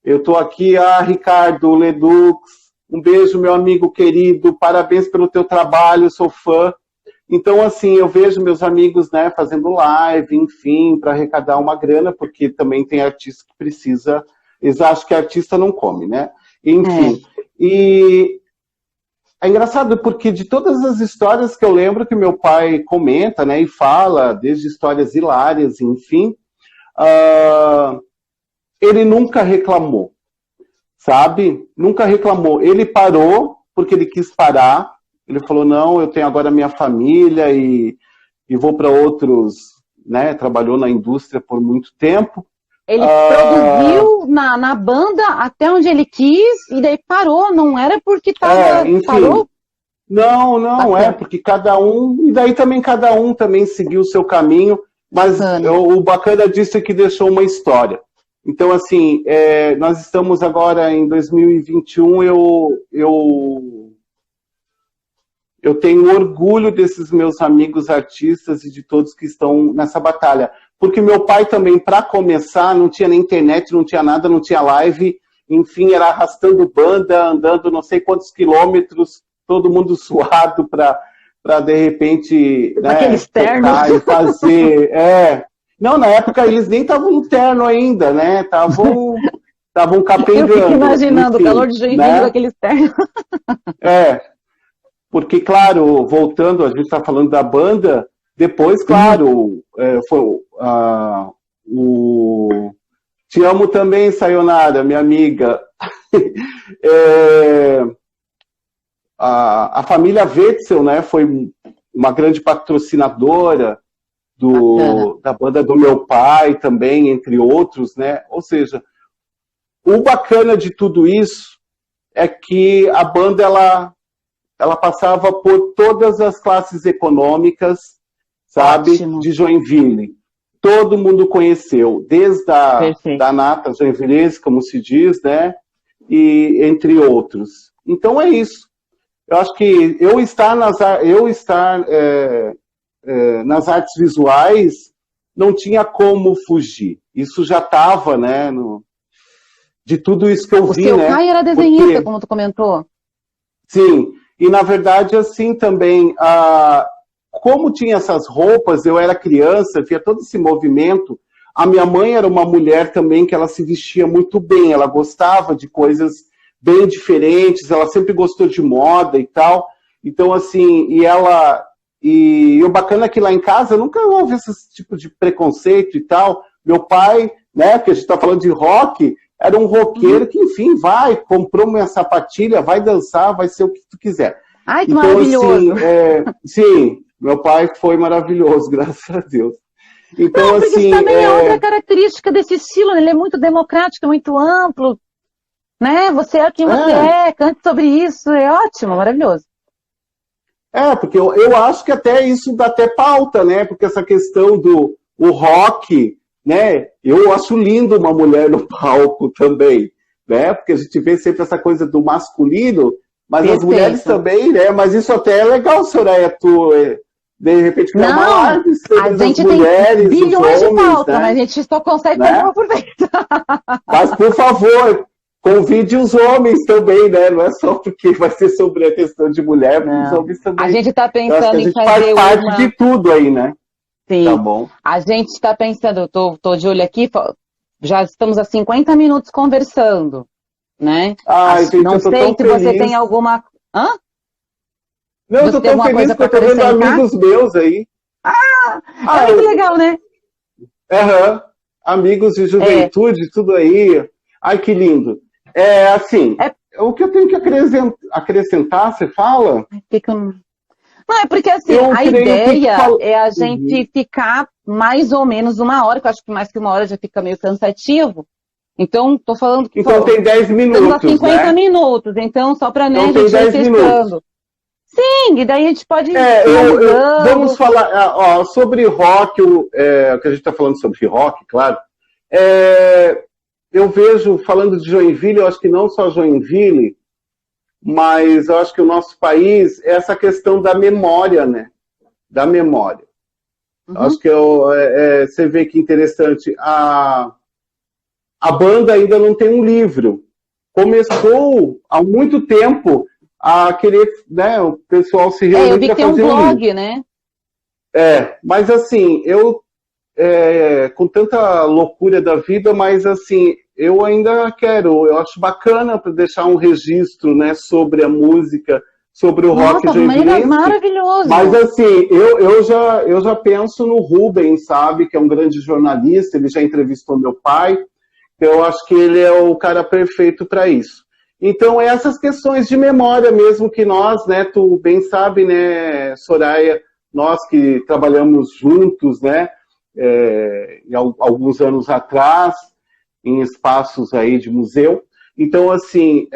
Speaker 2: Eu estou aqui, Ricardo Ledux, um beijo, meu amigo querido, parabéns pelo teu trabalho, sou fã. Então, assim, eu vejo meus amigos, né, fazendo live, enfim, para arrecadar uma grana, porque também tem artista que precisa, eles acham que artista não come, né? Enfim, e é engraçado porque de todas as histórias que eu lembro que meu pai comenta, né, e fala, desde histórias hilárias, enfim, ele nunca reclamou, sabe? Nunca reclamou. Ele parou porque ele quis parar. Ele falou, não, eu tenho agora minha família e vou para outros, né? Trabalhou na indústria por muito tempo.
Speaker 3: Ele produziu na banda até onde ele quis e daí parou, não era porque parou?
Speaker 2: Não, porque cada um, e daí também cada um também seguiu o seu caminho, mas o bacana disso é que deixou uma história. Então, assim, nós estamos agora em 2021, eu tenho orgulho desses meus amigos artistas e de todos que estão nessa batalha. Porque meu pai também, para começar, não tinha nem internet, não tinha nada, não tinha live, enfim, era arrastando banda, andando não sei quantos quilômetros, todo mundo suado para de repente, né,
Speaker 3: aqueles ternos
Speaker 2: e fazer. Não, na época eles nem estavam no terno ainda, né? Estavam capengando.
Speaker 3: Eu fico imaginando, enfim, o calor de Joinville, né? Com aqueles ternos.
Speaker 2: Porque, claro, voltando, a gente está falando da banda, depois, claro, foi o Te Amo Também, Sayonara, minha amiga. A família Wetzel, né, foi uma grande patrocinadora da banda do meu pai também, entre outros, né? Ou seja, o bacana de tudo isso é que a banda, ela passava por todas as classes econômicas, sabe, ótimo, de Joinville. Todo mundo conheceu, desde da nata joinvilense, como se diz, né, e entre outros. Então é isso. Eu acho que eu estar nas artes visuais não tinha como fugir. Isso já estava, né, de tudo isso que eu vi, né.
Speaker 3: O seu pai era desenhista, como tu comentou.
Speaker 2: Sim. E, na verdade, assim também, como tinha essas roupas, eu era criança, via todo esse movimento, a minha mãe era uma mulher também que ela se vestia muito bem, ela gostava de coisas bem diferentes, ela sempre gostou de moda e tal, então, assim, e o bacana é que lá em casa nunca houve esse tipo de preconceito e tal, meu pai, né, porque a gente está falando de rock, era um roqueiro que, enfim, comprou minha sapatilha, vai dançar, vai ser o que tu quiser.
Speaker 3: Ai, que
Speaker 2: então,
Speaker 3: maravilhoso!
Speaker 2: Assim, sim, meu pai foi maravilhoso, graças a Deus. Então,
Speaker 3: porque
Speaker 2: assim,
Speaker 3: isso também é outra característica desse estilo, ele é muito democrático, muito amplo, né? Você é quem você é, cante sobre isso, é ótimo, maravilhoso.
Speaker 2: Porque eu acho que até isso dá até pauta, né? Porque essa questão do rock, né? Eu acho lindo uma mulher no palco também, né? Porque a gente vê sempre essa coisa do masculino, mas perfeito, as mulheres também, né? Mas isso até é legal, Soraya, tu de repente criar uma live sobre as mulheres,
Speaker 3: tem bilhões
Speaker 2: os homens,
Speaker 3: de pauta,
Speaker 2: né?
Speaker 3: mas a gente só consegue fazer uma por vez.
Speaker 2: Mas, por favor, convide os homens também, né? Não é só porque vai ser sobre a questão de mulher, mas os homens também.
Speaker 3: A gente está pensando em fazer
Speaker 2: faz parte de tudo aí, né?
Speaker 3: Sim.
Speaker 2: Tá bom. A
Speaker 3: gente está pensando, eu tô de olho aqui, já estamos há 50 minutos conversando, né?
Speaker 2: Gente,
Speaker 3: não sei se
Speaker 2: feliz.
Speaker 3: Você tem alguma... Hã?
Speaker 2: Não, eu tô tão feliz que eu tô vendo amigos meus aí.
Speaker 3: É muito legal, né?
Speaker 2: Amigos de juventude, tudo aí. Ai, que lindo. Assim, o que eu tenho que acrescentar, você fala?
Speaker 3: Não, é porque assim, a ideia é a gente ficar mais ou menos uma hora, que eu acho que mais que uma hora já fica meio cansativo. Então, tô falando que...
Speaker 2: Então tem 10 minutos,
Speaker 3: estamos a 50 minutos, então só para
Speaker 2: então,
Speaker 3: a gente ir testando. Sim, e daí a gente pode...
Speaker 2: vamos falar sobre rock, que a gente está falando sobre rock, claro. Eu vejo, falando de Joinville, eu acho que não só Joinville, mas eu acho que o nosso país é essa questão da memória, né? Da memória. Uhum. Acho que você vê que interessante. A banda ainda não tem um livro. Começou há muito tempo a querer, né, o pessoal se reunir.
Speaker 3: Eu vi que tem um blog, né?
Speaker 2: Mas assim, com tanta loucura da vida, mas assim, eu ainda quero, eu acho bacana para deixar um registro, né, sobre a música, sobre o rock
Speaker 3: Nossa,
Speaker 2: joinvilense.
Speaker 3: maravilhoso.
Speaker 2: Mas assim, eu já penso no Rubens, sabe, que é um grande jornalista, ele já entrevistou meu pai, eu acho que ele é o cara perfeito para isso. Então, essas questões de memória mesmo que nós, né, tu bem sabe, né, Soraya, nós que trabalhamos juntos, né, alguns anos atrás, em espaços aí de museu. Então, assim,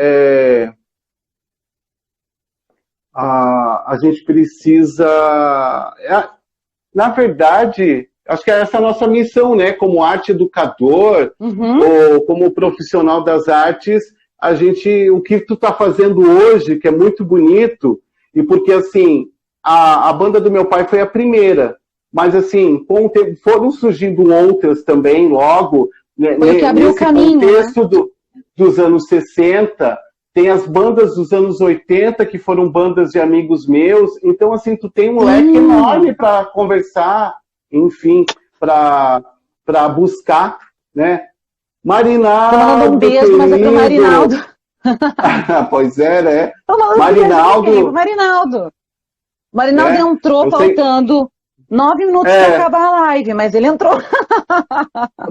Speaker 2: a gente precisa... na verdade, acho que essa é a nossa missão, né? Como arte educador, ou como profissional das artes, o que tu está fazendo hoje, que é muito bonito, e porque, assim, a banda do meu pai foi a primeira, mas, assim, com o tempo, foram surgindo outras também, logo, né,
Speaker 3: nesse
Speaker 2: contexto,
Speaker 3: né?
Speaker 2: dos anos 60, tem as bandas dos anos 80, que foram bandas de amigos meus, então, assim, tu tem um leque enorme para conversar, enfim, para buscar, né? Marinaldo,
Speaker 3: tô mandando um beijo, mas é pro Marinaldo.
Speaker 2: Pois é, né?
Speaker 3: Marinaldo
Speaker 2: né?
Speaker 3: entrou faltando 9 minutos para acabar a live, mas ele entrou.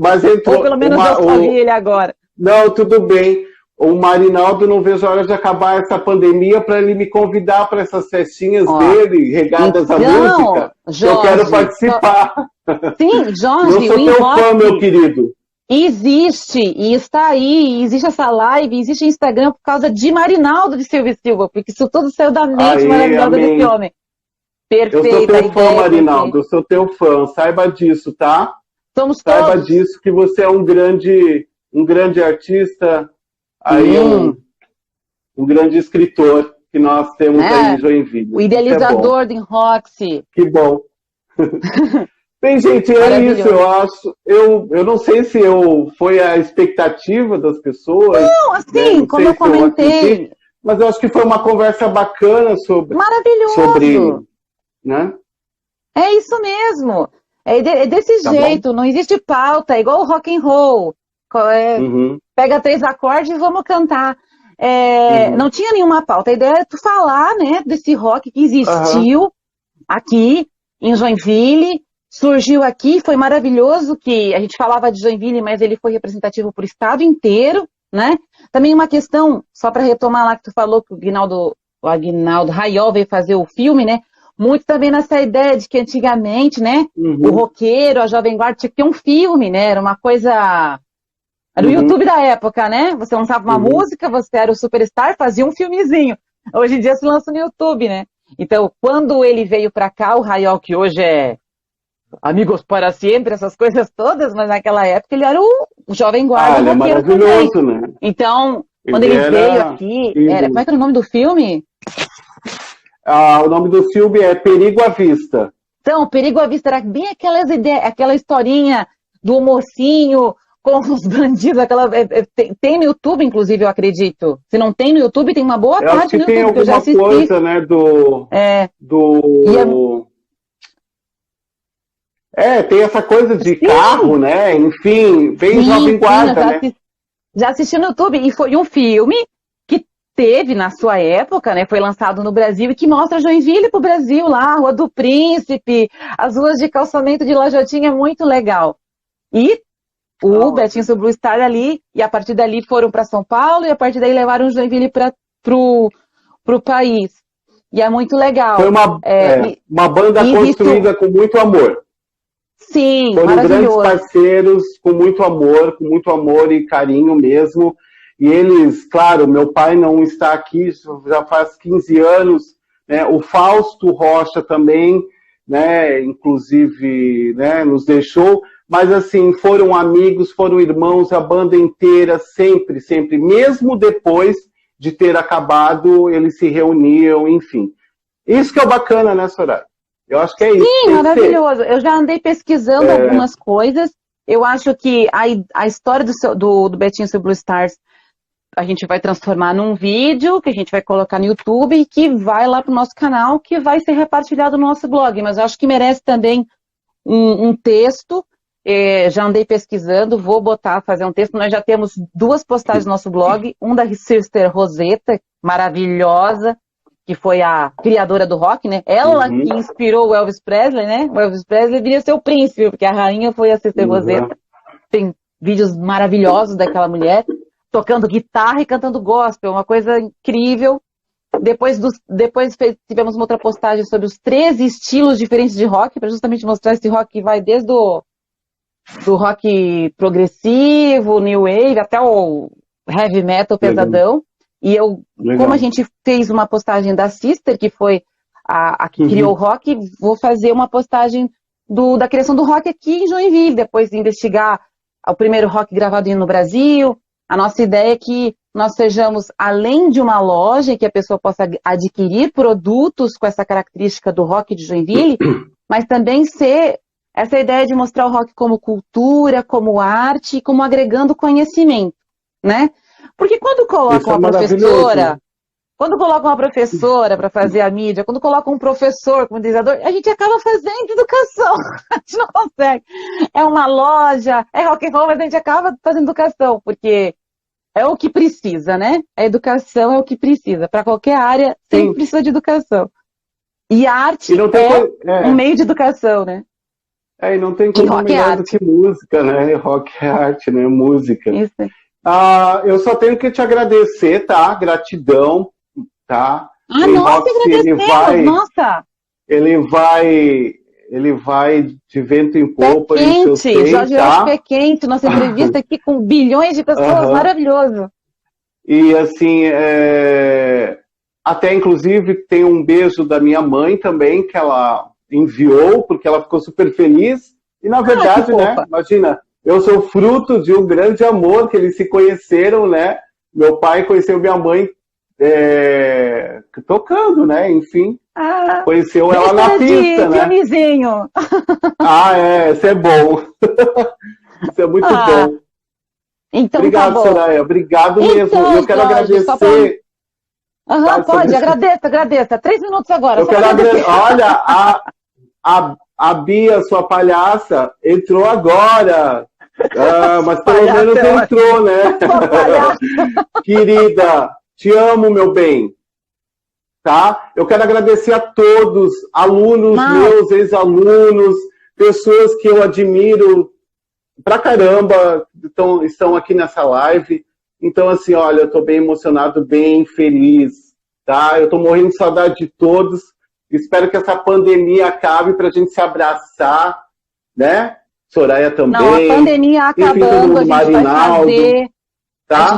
Speaker 2: Mas entrou.
Speaker 3: Ou pelo menos eu só vi ele agora.
Speaker 2: Não, tudo bem. O Marinaldo, não vejo a hora de acabar essa pandemia para ele me convidar para essas festinhas dele, regadas à música. Jorge, eu quero participar.
Speaker 3: Sim, Jorge,
Speaker 2: eu sou teu fã, meu querido.
Speaker 3: Existe, e está aí, existe essa live, existe Instagram por causa de Marinaldo de Silva e Silva, porque isso tudo saiu da mente maravilhosa desse homem. Perfeito.
Speaker 2: Eu sou teu fã, Marinaldo, eu sou teu fã, saiba disso, tá?
Speaker 3: Somos
Speaker 2: saiba
Speaker 3: todos.
Speaker 2: disso, que você é um grande artista, aí um grande escritor que nós temos aí em Joinville.
Speaker 3: O idealizador do Roxy.
Speaker 2: Que bom. Bem, gente, é isso, eu acho. Eu não sei se foi a expectativa das pessoas.
Speaker 3: Não, assim, como eu comentei.
Speaker 2: Mas eu acho que foi uma conversa bacana sobre.
Speaker 3: Maravilhoso.
Speaker 2: Né?
Speaker 3: É isso mesmo. É desse jeito, não existe pauta, é igual o rock and roll. Pega 3 acordes e vamos cantar. Não tinha nenhuma pauta. A ideia é tu falar, né, desse rock que existiu aqui em Joinville. Surgiu aqui, foi maravilhoso que a gente falava de Joinville, mas ele foi representativo para o estado inteiro, né? Também uma questão, só para retomar lá que tu falou que o Aguinaldo Raiol veio fazer o filme, né? Muito também nessa ideia de que antigamente, né? O roqueiro, a Jovem Guarda tinha que ter um filme, né? Era uma coisa... Era o YouTube da época, né? Você lançava uma música, você era o superstar, fazia um filmezinho. Hoje em dia se lança no YouTube, né? Então, quando ele veio para cá, o Raiol, que hoje é Amigos para Sempre, essas coisas todas, mas naquela época ele era o Jovem Guarda.
Speaker 2: Ele é maravilhoso, também.
Speaker 3: Né? Então, quando ele veio aqui, como é que era o nome do filme?
Speaker 2: O nome do filme é Perigo à Vista.
Speaker 3: Então, Perigo à Vista era bem aquela historinha do mocinho com os bandidos, tem no YouTube, inclusive, eu acredito. Se não tem no YouTube, tem uma boa parte no YouTube, que eu já assisti.
Speaker 2: Tem alguma coisa, né, tem essa coisa de carro, né? Enfim, bem Jovem Guarda, né?
Speaker 3: Já assisti no YouTube, e foi um filme que teve na sua época, né? Foi lançado no Brasil e que mostra Joinville pro Brasil lá, Rua do Príncipe, as ruas de calçamento de Lajotinha, é muito legal. E o Betinho sobre o Star ali, e a partir dali foram para São Paulo, e a partir daí levaram Joinville pro país. E é muito legal.
Speaker 2: Foi uma banda construída com muito amor.
Speaker 3: Sim,
Speaker 2: foram grandes parceiros, com muito amor e carinho mesmo. E eles, claro, meu pai não está aqui, já faz 15 anos, né? O Fausto Rocha também, né? Inclusive, né? Nos deixou, mas assim, foram amigos, foram irmãos, a banda inteira, sempre, mesmo depois de ter acabado, eles se reuniam, enfim. Isso que é o bacana, né, Soraya? Eu acho que é isso.
Speaker 3: Sim, maravilhoso. Eu já andei pesquisando algumas coisas. Eu acho que a história do Betinho sobre Blue Stars a gente vai transformar num vídeo que a gente vai colocar no YouTube e que vai lá para o nosso canal, que vai ser repartilhado no nosso blog. Mas eu acho que merece também um texto. Já andei pesquisando, vou fazer um texto. Nós já temos 2 postagens no nosso blog. Um da Sister Rosetta, maravilhosa, que foi a criadora do rock, né? Ela que inspirou o Elvis Presley, né? O Elvis Presley viria ser o príncipe, porque a rainha foi a Cecília Rosetta. Tem vídeos maravilhosos daquela mulher tocando guitarra e cantando gospel, uma coisa incrível. Depois tivemos uma outra postagem sobre os 13 estilos diferentes de rock, para justamente mostrar esse rock que vai desde do rock progressivo, new wave, até o heavy metal pesadão. E como a gente fez uma postagem da Sister, que foi a que criou o rock, vou fazer uma postagem da criação do rock aqui em Joinville, depois de investigar o primeiro rock gravado no Brasil. A nossa ideia é que nós sejamos, além de uma loja, que a pessoa possa adquirir produtos com essa característica do rock de Joinville, mas também ser essa ideia de mostrar o rock como cultura, como arte, como agregando conhecimento, né? Porque quando coloca uma professora para fazer a mídia, quando coloca um professor como designer, a gente acaba fazendo educação, a gente não consegue. É uma loja, é rock and roll, mas a gente acaba fazendo educação, porque é o que precisa, né? A educação é o que precisa. Para qualquer área, sempre precisa de educação. E a arte um meio de educação, né?
Speaker 2: E não tem como melhor do que música, né? Rock é arte, né? Música.
Speaker 3: Isso.
Speaker 2: Eu só tenho que te agradecer, tá? Gratidão, tá?
Speaker 3: Nossa, agradecemos, nossa!
Speaker 2: Ele vai de vento em popa.
Speaker 3: Pé quente, Jorge Rocha Pé Quente, nossa entrevista aqui com bilhões de pessoas, maravilhoso.
Speaker 2: E assim, até inclusive tem um beijo da minha mãe também, que ela enviou, porque ela ficou super feliz. E na verdade, né, imagina, eu sou fruto de um grande amor, que eles se conheceram, né? Meu pai conheceu minha mãe tocando, né? Enfim, conheceu ela na pista, né?
Speaker 3: Pionizinho.
Speaker 2: Isso é bom. Isso é muito bom.
Speaker 3: Então,
Speaker 2: obrigado,
Speaker 3: tá bom.
Speaker 2: Soraya. Obrigado mesmo. Eu quero agradecer.
Speaker 3: Pode, agradeça. 3 minutos agora.
Speaker 2: Eu quero agradecer. Olha, a Bia, sua palhaça, entrou agora. Mas pelo menos entrou, né? Querida, te amo, meu bem. Tá? Eu quero agradecer a todos, alunos meus, ex-alunos, pessoas que eu admiro pra caramba, estão aqui nessa live. Então, assim, olha, eu tô bem emocionado, bem feliz, tá? Eu tô morrendo de saudade de todos. Espero que essa pandemia acabe pra gente se abraçar, né? Soraya também.
Speaker 3: Não, a pandemia acabando, a gente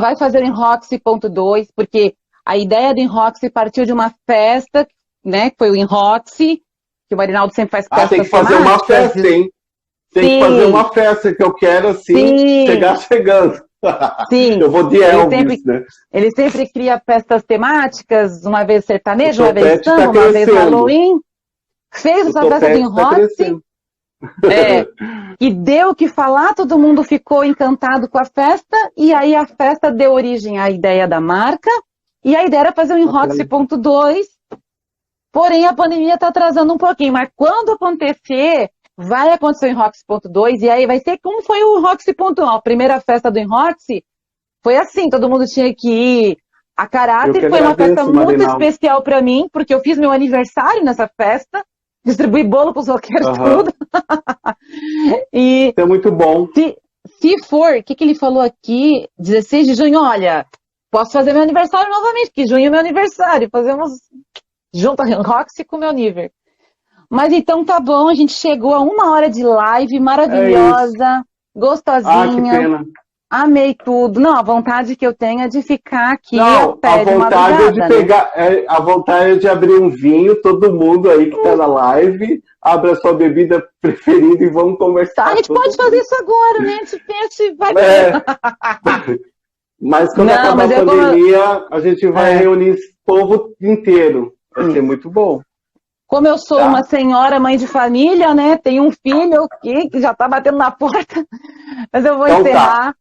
Speaker 3: vai fazer o Enroxy.2, porque a ideia do Enroxy partiu de uma festa, né? Que foi o Enroxy, que o Marinaldo sempre faz festas
Speaker 2: tem que fazer uma festa, hein? Tem que fazer uma festa, que eu quero, assim, chegar chegando.
Speaker 3: Sim.
Speaker 2: Eu vou de Elvis, né?
Speaker 3: Ele sempre cria festas temáticas, uma vez sertanejo, uma vez samba, uma vez Halloween. Fez essa festa do Enroxy. Que deu o que falar, todo mundo ficou encantado com a festa, e aí a festa deu origem à ideia da marca, e a ideia era fazer o Enroxy.2, porém a pandemia está atrasando um pouquinho, mas quando acontecer, vai acontecer o Enroxy.2, e aí vai ser como foi o Enroxy.1, a primeira festa do Enroxy foi assim, todo mundo tinha que ir a caráter, foi uma festa muito especial para mim, porque eu fiz meu aniversário nessa festa, distribuí bolo para os roqueiros, tudo.
Speaker 2: Isso é muito bom.
Speaker 3: Se for, o que ele falou aqui, 16 de junho, olha, posso fazer meu aniversário novamente, porque junho é meu aniversário, fazemos junto a Roxy com o meu nível. Mas então tá bom, a gente chegou a 1 hora de live, maravilhosa, gostosinha.
Speaker 2: Que pena.
Speaker 3: Amei tudo. Não, a vontade que eu tenho é de ficar aqui ao pé de madrugada,
Speaker 2: a vontade é de abrir um vinho, todo mundo aí que tá na live, abra a sua bebida preferida e vamos conversar.
Speaker 3: A gente pode fazer isso agora, né? A gente vai
Speaker 2: Mas quando acabar a pandemia, a gente vai reunir esse povo inteiro. Vai ser muito bom.
Speaker 3: Como eu sou uma senhora, mãe de família, né? Tenho um filho aqui que já tá batendo na porta. Mas eu vou encerrar.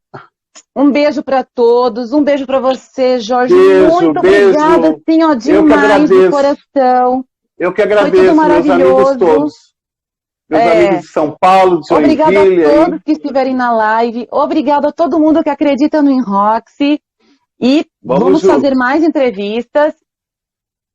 Speaker 3: Um beijo para todos. Um beijo para você, Jorge. Muito obrigada, assim, ó, demais de coração.
Speaker 2: Eu que agradeço, meus amigos todos. Meus amigos de São Paulo, de Joinville.
Speaker 3: Obrigada a todos que estiverem na live. Obrigada a todo mundo que acredita no Enroxy. E vamos fazer mais entrevistas.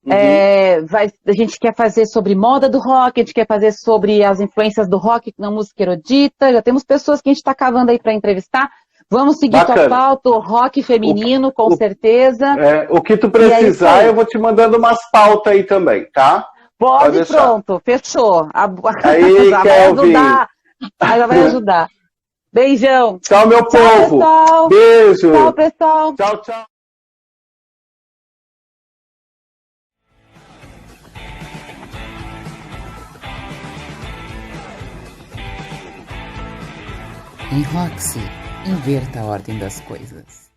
Speaker 3: A gente quer fazer sobre moda do rock, a gente quer fazer sobre as influências do rock na música erudita. Já temos pessoas que a gente está cavando aí para entrevistar. Vamos seguir tua pauta, o rock feminino, com certeza.
Speaker 2: O que tu precisar, eu vou te mandando umas pautas aí também, tá?
Speaker 3: Pode pronto, fechou.
Speaker 2: Aí,
Speaker 3: já vai ajudar. Já vai ajudar. Beijão.
Speaker 2: Tchau, meu povo.
Speaker 3: Pessoal.
Speaker 2: Beijo.
Speaker 3: Tchau, pessoal.
Speaker 2: Tchau, tchau.
Speaker 1: Em Roxy, inverta a ordem das coisas.